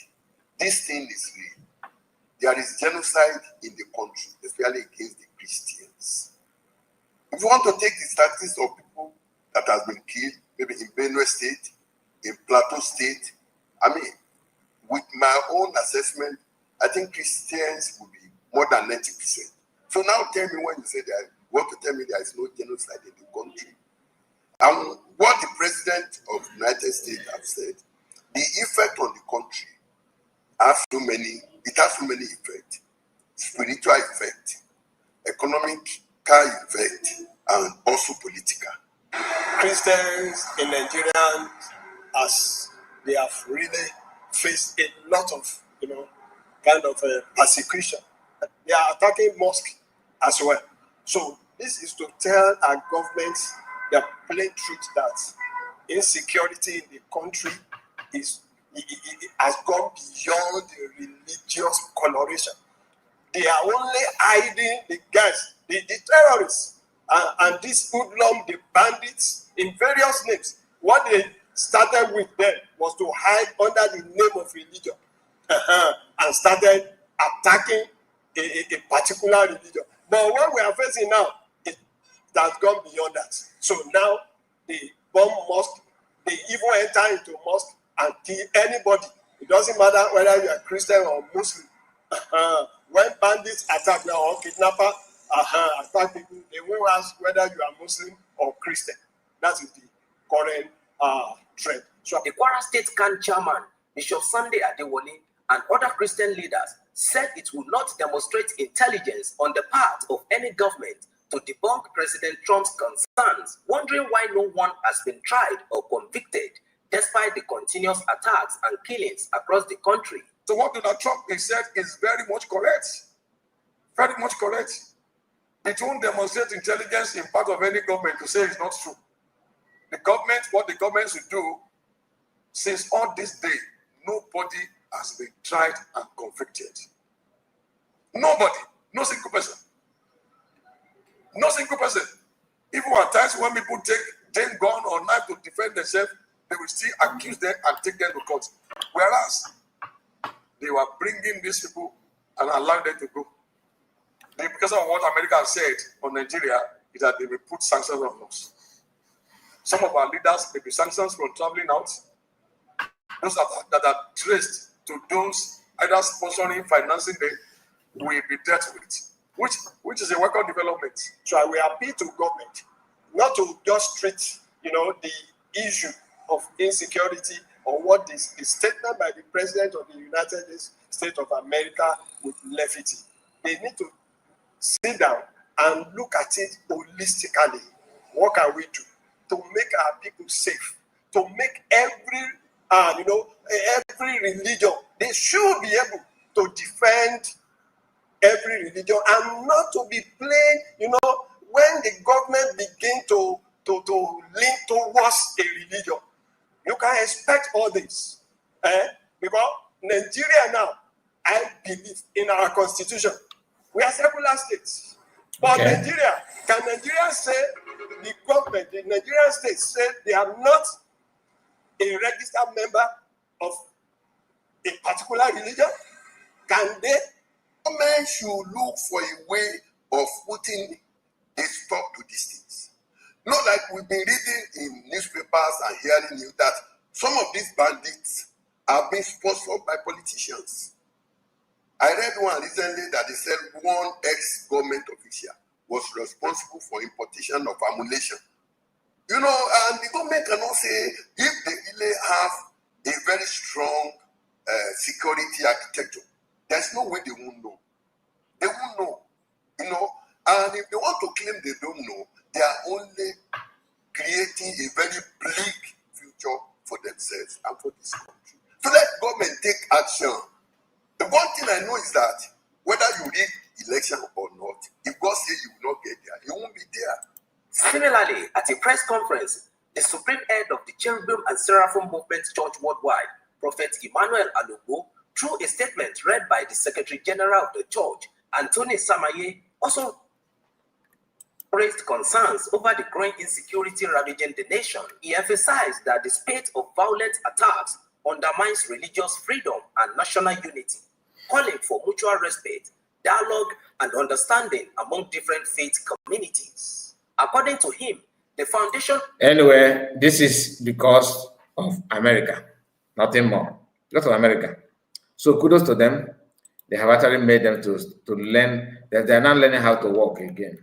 This thing is real. There is genocide in the country, especially against the Christians. If you want to take the statistics of people that has been killed, maybe in Benue State, in Plateau State, I mean, with my own assessment, I think Christians will be more than 90%. So now tell me, when you say that, you want to tell me there is no genocide in the country. And what the President of the United States has said, the effect on the country has so many effects. Spiritual effect, economic effect, and also political. Christians in Nigeria, as they have really faced a lot of, persecution. They are attacking mosques as well. So this is to tell our governments the plain truth that insecurity in the country it has gone beyond the religious coloration. They are only hiding the guys, the terrorists, and these hoodlum, the bandits in various names. What they started with them was to hide under the name of religion and started attacking a particular religion. But what we are facing now, it has gone beyond that. So now they bomb mosque, they even enter into mosque and kill anybody. It doesn't matter whether you are Christian or Muslim. When bandits attack or kidnapper attack people, they won't ask whether you are Muslim or Christian. That is the current trend. So the Kwara State CAN chairman, Bishop Sunday Adewale, and other Christian leaders said it will not demonstrate intelligence on the part of any government to debunk President Trump's concerns, wondering why no one has been tried or convicted despite the continuous attacks and killings across the country. So what Donald Trump said is very much correct. Very much correct. It won't demonstrate intelligence in part of any government to say it's not true. The government, what the government should do, since on this day, nobody has been tried and convicted. Nobody. No single person. No single person. Even at times when people take gun or knife to defend themselves, they will still accuse them and take them to court. Whereas they were bringing these people and allowing them to go. Because of what America has said on Nigeria, is that they will put sanctions on us. Some of our leaders may be sanctions from traveling out. Those that are traced to those either sponsoring, financing them will be dealt with, which is a welcome development. So I will appeal to government not to just treat, the issue of insecurity or what is the statement by the President of the United States of America with levity. They need to sit down and look at it holistically. What can we do to make our people safe? To make every religion, they should be able to defend every religion and not to be playing, when the government begin to lean towards a religion. You can expect all this. Because Nigeria now, I believe in our constitution, we are secular states. But Okay. Nigeria, can Nigeria say the government, the Nigerian state said they are not a registered member of a particular religion? Can they? Government should look for a way of putting a stop to these things. Not like we've been reading in newspapers and hearing news that some of these bandits are being sponsored by politicians. I read one recently that they said one ex-government official was responsible for importation of ammunition. You know, and the government cannot say if they really have a very strong security architecture, there's no way they won't know. They won't know, you know. And if they want to claim they don't know, they are only creating a very bleak future for themselves and for this country. So let government take action. The one thing I know is that whether you read election or not, if God says you will not get there, you won't be there. Similarly, at a press conference, the supreme head of the Cherubim and Seraphim Movement Church Worldwide, Prophet Emmanuel Alugo, through a statement read by the Secretary General of the Church, Anthony Samaye, also raised concerns over the growing insecurity ravaging the nation. He emphasized that the spate of violent attacks undermines religious freedom and national unity, calling for mutual respect, dialogue, and understanding among different faith communities. According to him, the foundation... Anyway, this is because of America, nothing more. Because of America. So kudos to them. They have actually made them to learn, that they are now learning how to walk again.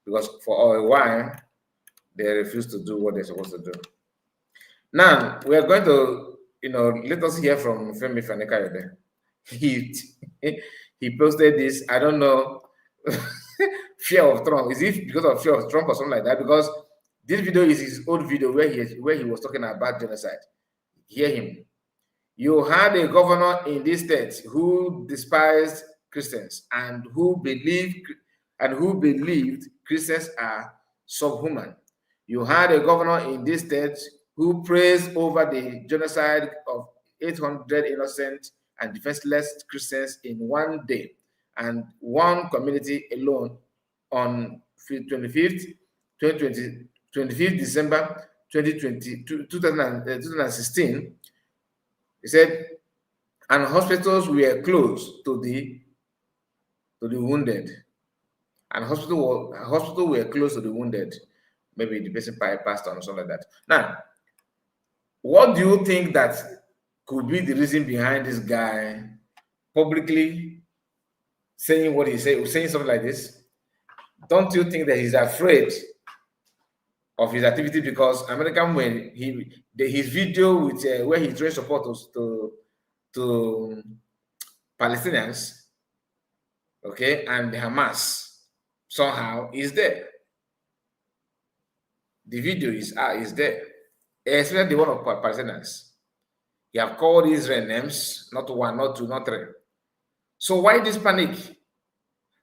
Because for a while, they refused to do what they're supposed to do. Now, we are going to, let us hear from Femi Fanekayode. He posted this, I don't know, fear of Trump. Is it because of fear of Trump or something like that? Because this video is his old video where he was talking about genocide. Hear him. You had a governor in this state who despised Christians and who believed Christians are subhuman. You had a governor in this state who praised over the genocide of 800 innocent and defenseless Christians in one day, and one community alone on 25th December 2016. He said, and hospitals were closed to the wounded. And hospital were close to the wounded. Maybe the person passed on or something like that. Now, what do you think that could be the reason behind this guy publicly saying what he said, saying something like this? Don't you think that he's afraid of his activity? Because American, when his video with where he showing support to Palestinians, okay, and the Hamas somehow is there. The video is there, especially the one of Palestinians. He have called Israel names, not one, not two, not three. So why this panic?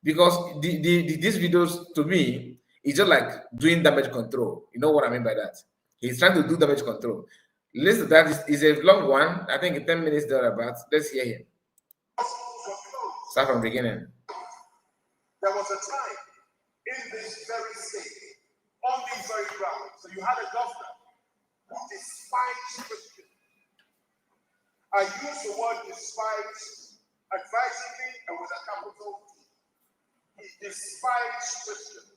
Because these videos, to me, is just like doing damage control. You know what I mean by that? He's trying to do damage control. Listen, that is a long one. I think in 10 minutes thereabouts. Let's hear him. Start from the beginning. There was a time in this very state, on these very grounds, so you had a governor who despised Christians. I use the word despise advisedly and with a capital D. He despised Christians.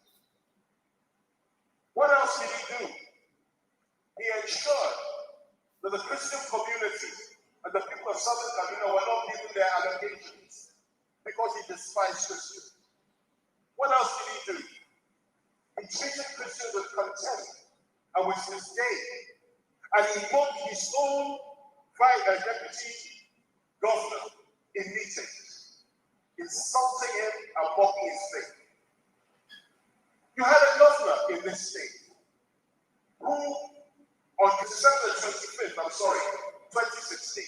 What else did he do? He ensured that the Christian community and the people of Southern Carolina were not given their allocations because he despised Christians. What else did he do? He treated Christians with contempt and with disdain. And he mocked his own deputy governor in meetings, insulting him and mocking his faith. You had a governor in this state who, on December 25th, 2016,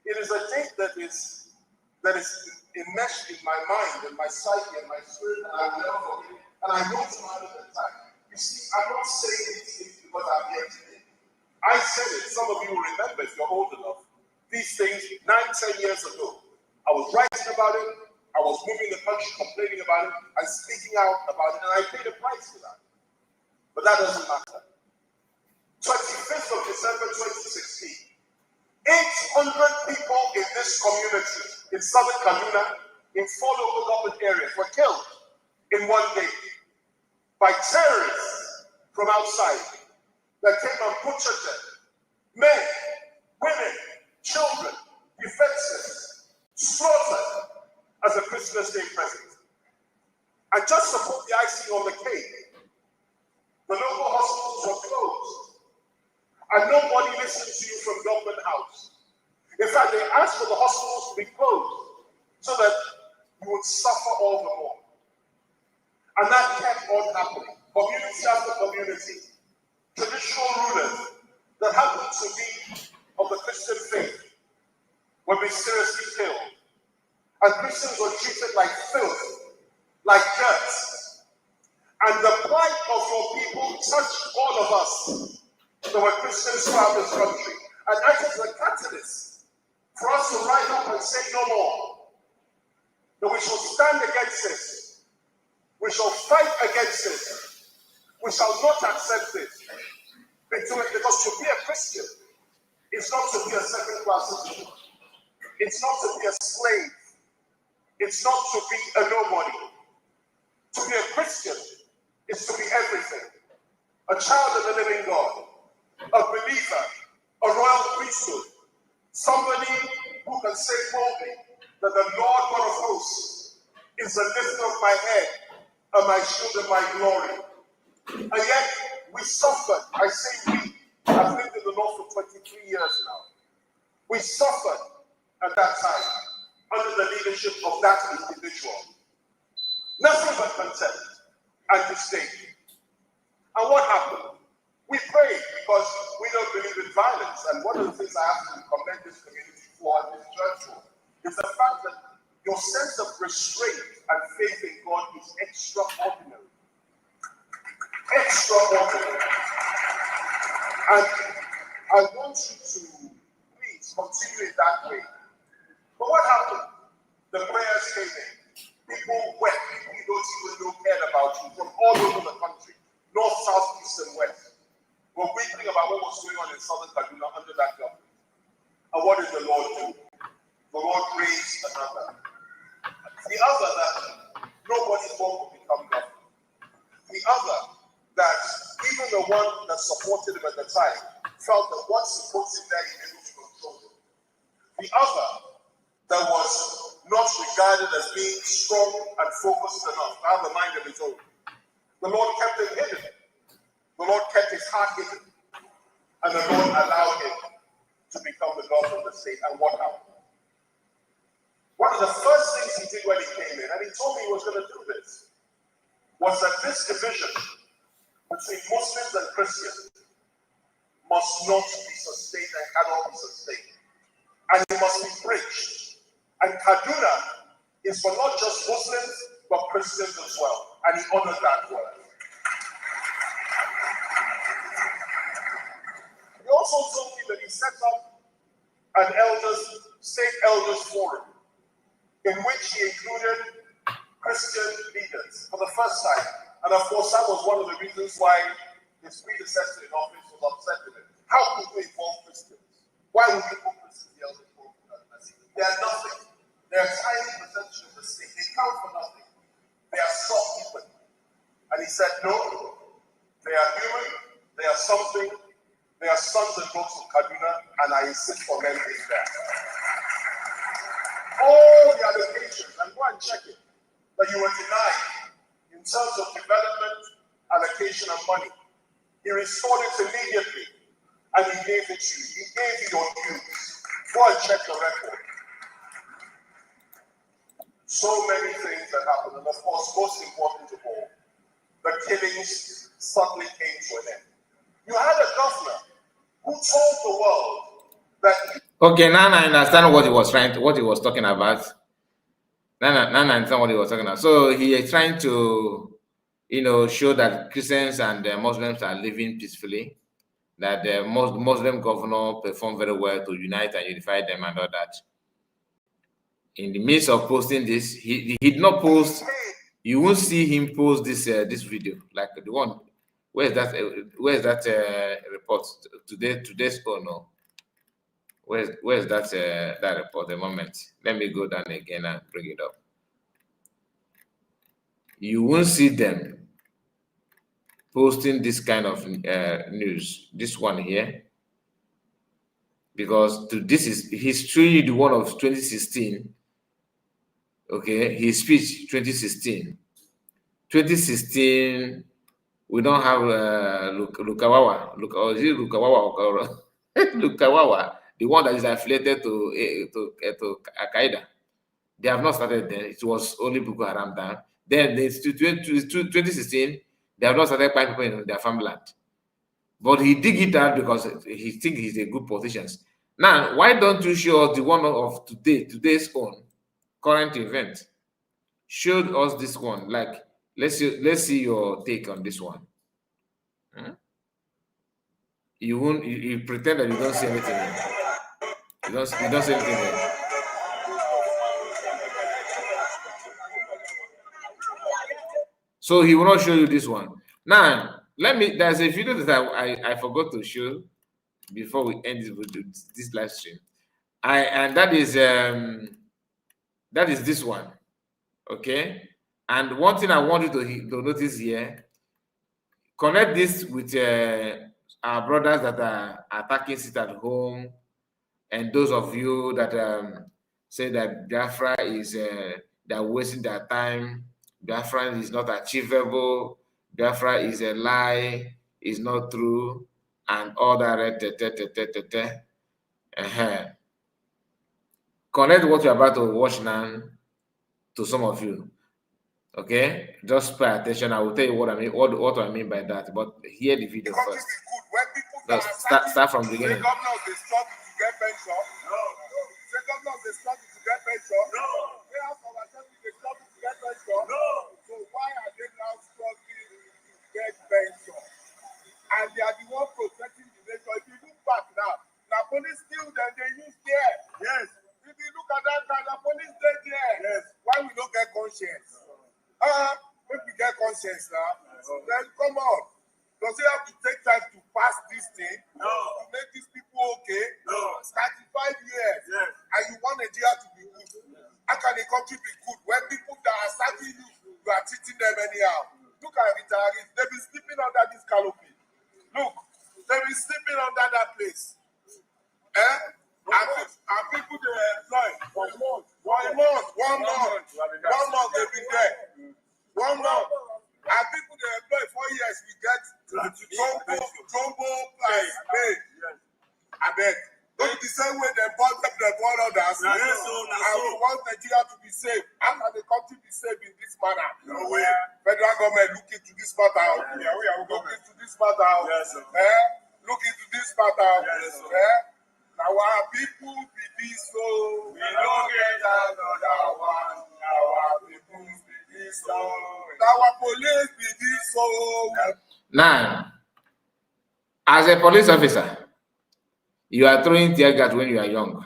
it is a date that is enmeshed in my mind, in my psyche, in my spirit, and I'll never forget it. And I wrote about it at the time. You see, I'm not saying these things because I'm here today. I said it, some of you will remember if you're old enough. These things 9-10 years ago. I was writing about it, I was moving the country, complaining about it, and speaking out about it, and I paid a price for that. But that doesn't matter. 25th of December 2016, 800 people in this community, in southern Kaduna, in 4 local government areas, were killed in one day by terrorists from outside that came and butchered them. Men, women, children, defenseless, slaughtered as a Christmas Day present. And just to put the icing on the cake, the local hospitals were closed. And nobody listened to you from Government House. In fact, they asked for the hospitals to be closed so that you would suffer all the more. And that kept on happening. Community after community, traditional rulers that happened to be of the Christian faith were mysteriously killed. And Christians were treated like filth, like dirt. And the plight of your people touched all of us that were Christians throughout this country. And that is the catalyst for us to rise up and say no more. That we shall stand against this. We shall fight against this. We shall not accept this. Because to be a Christian is not to be a second-class citizen. It's not to be a slave. It's not to be a nobody. To be a Christian is to be everything. A child of the living God, a believer, a royal priesthood, somebody who can say boldly that the Lord God of hosts is the lifter of my head and my shield and my glory. And yet we suffered. I say we. I've lived in the North for 23 years now. We suffered at that time under the leadership of that individual. Nothing but contempt and disdain. And what happened? We prayed because we don't believe in violence. And one of the things I have to commend this community for and this church for is the fact that your sense of restraint and faith in God is extraordinary. Extraordinary. And I want you to please continue it that way. But what happened? The prayers came in. People wept. People you don't even know cared about you from all over the country. North, south, east, and west. We're weeping about what was going on in southern Kaduna under that government. And what did the Lord do? The Lord raised another. The other that nobody's going to become governor. The other that even the one that supported him at the time felt that once he puts him there, he's able to control him. The other that was not regarded as being strong and focused enough to have a mind of his own. The Lord kept him hidden. The Lord kept his heart hidden. And the Lord allowed him to become the governor of the state. And what happened? One of the first things he did when he came in, and he told me he was going to do this, was that this division between Muslims and Christians must not be sustained and cannot be sustained. And it must be bridged. And Kaduna is for not just Muslims, but Christians as well. And he honored that word. He also told me that he set up an state elders forum in which he included Christian leaders for the first time. And of course, that was one of the reasons why his predecessor in office was upset with him. How could we involve Christians? Why would we put Christians in the elders forum? They are nothing. They are tiny percentage of the state. They count for nothing. They are soft people. And he said, no, they are human, they are something, they are sons and daughters of Kaduna, and I insist for them is there. All the allocations, and go and check it, that you were denied in terms of development, allocation, and money. He restored it immediately, and he gave it to you. He gave you your dues. Go and check the record. So many things that happened, and of course, most important of all, the killings suddenly came to an end. You had a governor who told the world that. Okay, now I understand what he was talking about. Now I understand what he was talking about. So he is trying to, show that Christians and Muslims are living peacefully. That the Muslim governor performed very well to unite and unify them and all that. in the midst of posting this, he did not post. You won't see him post this this video like the one. Where's that? Where's that report today? Today's oh no. Where's that that report? A moment. Let me go down again and bring it up. You won't see them posting this kind of news. This one here, because this is he's showing you the one of 2016. Okay, his speech 2016. 2016, we don't have Lukawawa. Is it Lukawawa or Lukawawa, the one that is affiliated to Al Qaeda. They have not started then. It was only Boko Haram then. Then 2016, they have not started buying people in their farmland. But he dig it out because he thinks he's a good politician. Now, why don't you show us the one of today's own current event? Show us this one. Like, let's see your take on this one. You won't. You pretend that you don't see anything. You don't see anything. So he will not show you this one. Now, there's a video that I forgot to show before we end this live stream. And that is this one. Okay. And one thing I want you to notice here, connect this with our brothers that are attacking sit at home, and those of you that say that Biafra is they're wasting their time. Biafra is not achievable. Biafra is a lie. Is not true, and all that. Connect what you're about to watch now to some of you. Okay, just pay attention. I will tell you what I mean. What I mean by that. But hear the video first. Just start from the beginning. Governors they struggle to get pension. No. Say governors they struggle to get pension. No. They have our assembly they struggle to get pension. No. So why are they now struggling to get pension? And they are the one protecting the nation. If you look back now police still then they use there. Yes. If you look at that guy, the police stay there. Yes. Why we don't get conscience? If we get conscience now, then come on. Does it have to take time to pass this thing? No. To make these people okay? No. 35 years. Yes. And you want Nigeria to be good. How can a country be good when people that are starting you are treating them anyhow? Look at retirees. They've been sleeping under this canopy. Look, they've been sleeping under that place. And people they employ for a month. 1 month. 1 month. 1 month they've been there. 1 month. And people they employ 4 years, we get jumbo pay. I beg. Don't be the same way they bought others. And we want Nigeria to be safe. How can the country be safe in this manner? No way. Federal government look into this matter. Look into this matter. Yes, look into this matter. Yes, now our people be this so we don't get another one. Our people be this so. Our police be this so. Now, as a police officer, you are throwing tear gas when you are young.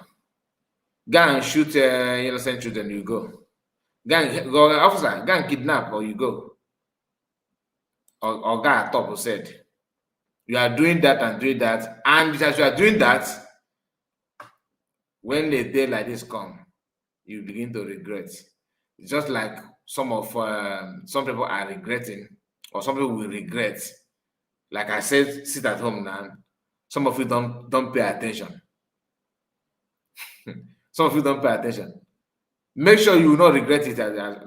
Go and shoot innocent children, you go. Go officer, go and kidnap, or you go. Or guy top said, you are doing that and doing that, and as you are doing that, when a day like this come, you begin to regret. It's just like some people are regretting, or some people will regret. Like I said, sit at home now. Some of you don't pay attention. Some of you don't pay attention. Make sure you will not regret it.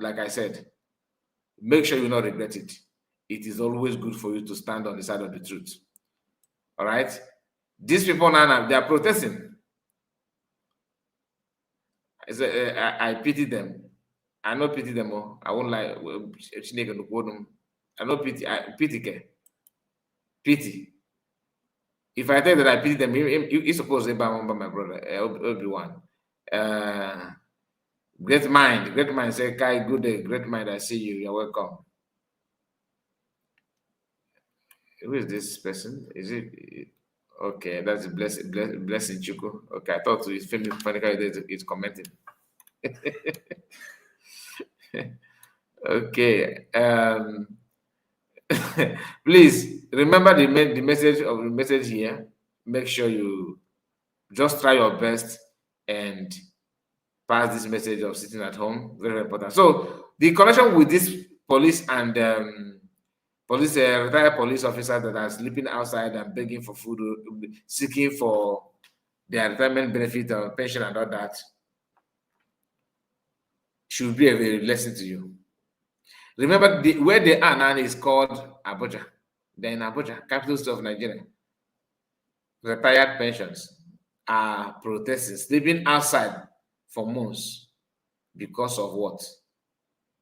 Like I said, make sure you will not regret it. It is always good for you to stand on the side of the truth. All right? These people now, they are protesting. I pity them. I don't pity them all. I won't lie. I don't pity. I pity. Pity. If I tell that I pity them, you suppose to by my brother, Obi-Wan. Great mind. Say, Kai, good day. Great mind, I see you. You're welcome. Who is this person? Is it? Okay, that's Blessing Chuku. Okay, I thought it's Femi Fanika is commenting. Okay. Please remember the message here. Make sure you just try your best and pass this message of sitting at home. Very, very important. So the connection with this police and retired police officer that are sleeping outside and begging for food, seeking for their retirement benefit or pension and all that, should be a very lesson to you. Remember, where they are now is called Abuja. They're in Abuja, capital city of Nigeria. Retired pensions are protesting, sleeping outside for months because of what?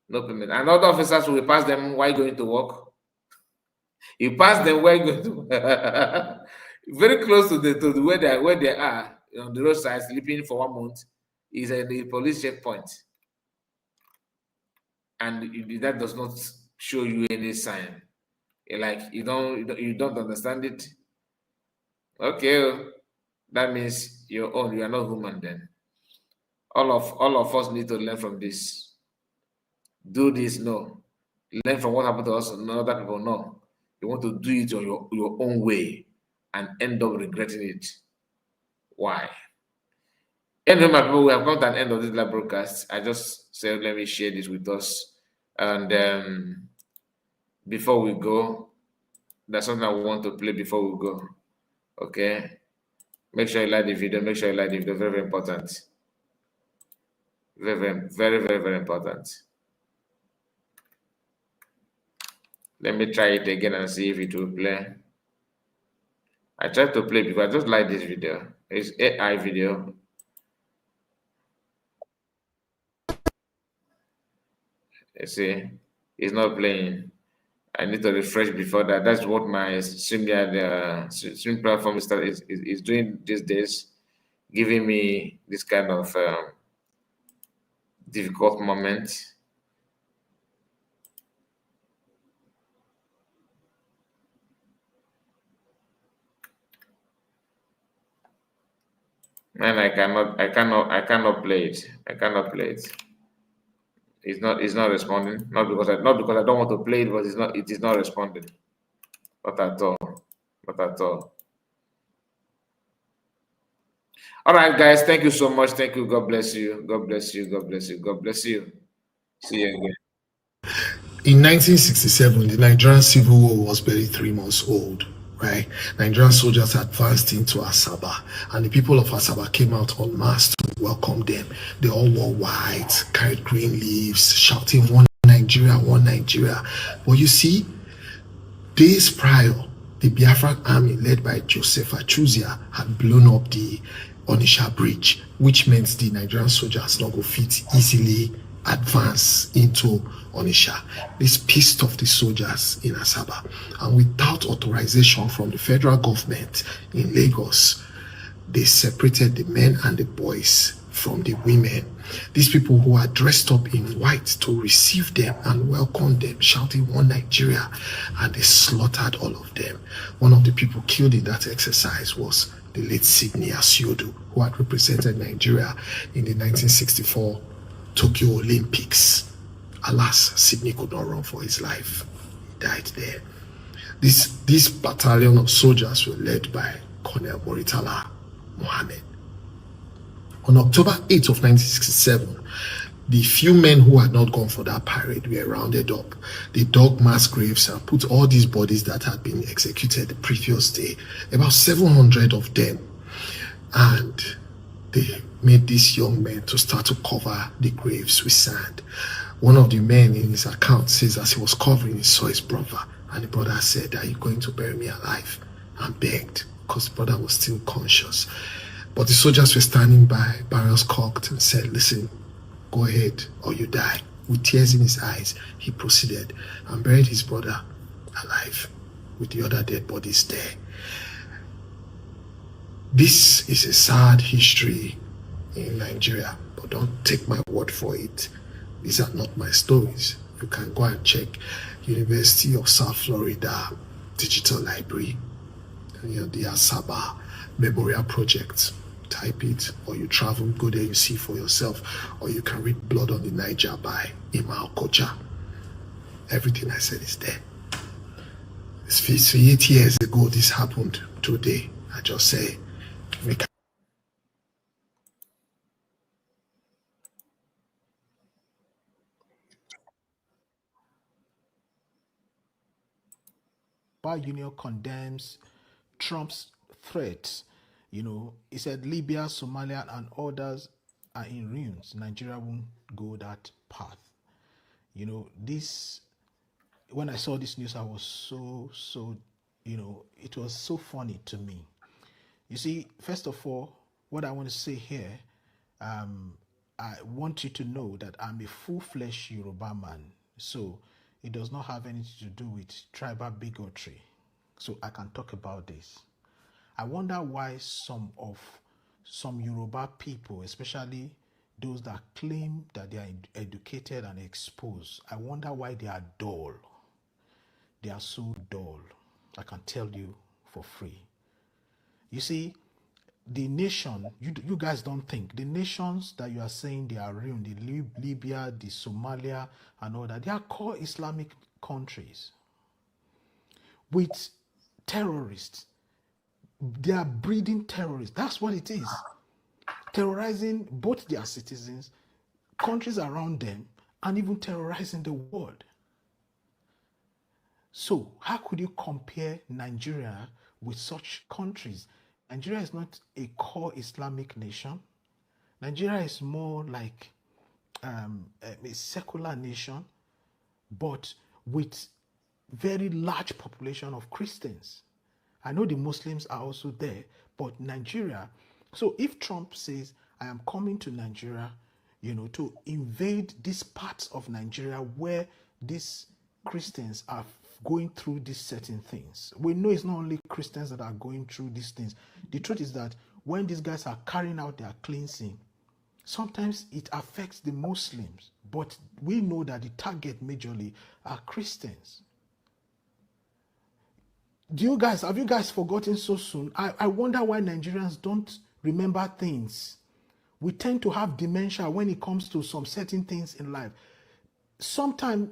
No payment. And other officers will pass them while going to work. You pass them while going to work. Very close to the where they are on the roadside, sleeping for 1 month, is the police checkpoint. And that does not show you any sign. Like you don't understand it. Okay, that means you are not human then. All of us need to learn from this. Do this, no. Learn from what happened to us and other people, no. You want to do it on your own way and end up regretting it. Why? Anyway, my people, we have come to an end of this live broadcast. I just said, let me share this with us. And before we go, there's something I want to play before we go. Okay? Make sure you like the video. Make sure you like the video. Very, very important. Very, very, very, very, very important. Let me try it again and see if it will play. I tried to play because I just like this video. It's AI video. You see, it's not playing. I need to refresh before that. That's what my stream platform is doing these days, giving me this kind of difficult moment. Man, I cannot play it. I cannot play it. It's not responding. Not because I don't want to play it, but it is not responding. Not at all. Not at all. All right, guys. Thank you so much. Thank you. God bless you. God bless you. God bless you. God bless you. See you again. In 1967, the Nigerian Civil War was barely 3 months old. Right? Nigerian soldiers advanced into Asaba, and the people of Asaba came out en masse to welcome them. They all wore white, carried green leaves, shouting, "One Nigeria, one Nigeria." But you see, days prior, the Biafra army led by Joseph Achuzia had blown up the Onisha Bridge, which meant the Nigerian soldiers not go fit easily advance into Onisha. This pissed off the soldiers in Asaba, and without authorization from the federal government in Lagos, they separated the men and the boys from the women. These people who are dressed up in white to receive them and welcome them, shouting, "One Nigeria," and they slaughtered all of them. One of the people killed in that exercise was the late Sidney Asiodu, who had represented Nigeria in the 1964 Tokyo Olympics. Alas, Sidney could not run for his life. He died there. This battalion of soldiers were led by Colonel Moritala Mohammed. On October 8th of 1967, the few men who had not gone for that parade were rounded up. They dug mass graves and put all these bodies that had been executed the previous day, about 700 of them, and they made these young men to start to cover the graves with sand. One of the men in his account says as he was covering, he saw his brother, and the brother said, "Are you going to bury me alive?" and begged, because the brother was still conscious. But the soldiers were standing by, barrels cocked, and said, "Listen, go ahead or you die." With tears in his eyes, he proceeded and buried his brother alive with the other dead bodies there. This is a sad history in Nigeria, but don't take my word for it. These are not my stories. You can go and check University of South Florida Digital Library, the Asaba Memorial Project. type it, or you travel, go there, you see for yourself, or you can read Blood on the Niger by Imal Kocha. Everything I said is there. It's 58 years ago this happened today. I just say, we can. Union condemns Trump's threats. You know, he said Libya, Somalia, and others are in ruins. Nigeria won't go that path. You know, this, when I saw this news, I was so, you know, it was so funny to me. You see, first of all, what I want to say here, I want you to know that I'm a full-fledged Yoruba man. So it does not have anything to do with tribal bigotry. So I can talk about this. I wonder why some Yoruba people, especially those that claim that they are educated and exposed, I wonder why they are dull. They are so dull. I can tell you for free. You see, the nation, you guys don't think, the nations that you are saying they are real, the Libya, the Somalia, and all that, they are core Islamic countries with terrorists. They are breeding terrorists. That's what it is. Terrorizing both their citizens, countries around them, and even terrorizing the world. So how could you compare Nigeria with such countries? Nigeria is not a core Islamic nation. Nigeria is more like a secular nation, but with very large population of Christians. I know the Muslims are also there, but Nigeria. So if Trump says, I am coming to Nigeria, you know, to invade these parts of Nigeria where these Christians are going through these certain things. We know it's not only Christians that are going through these things. The truth is that when these guys are carrying out their cleansing, sometimes it affects the Muslims, but we know that the target majorly are Christians. Have you guys forgotten so soon? I wonder why Nigerians don't remember things. We tend to have dementia when it comes to some certain things in life. Sometimes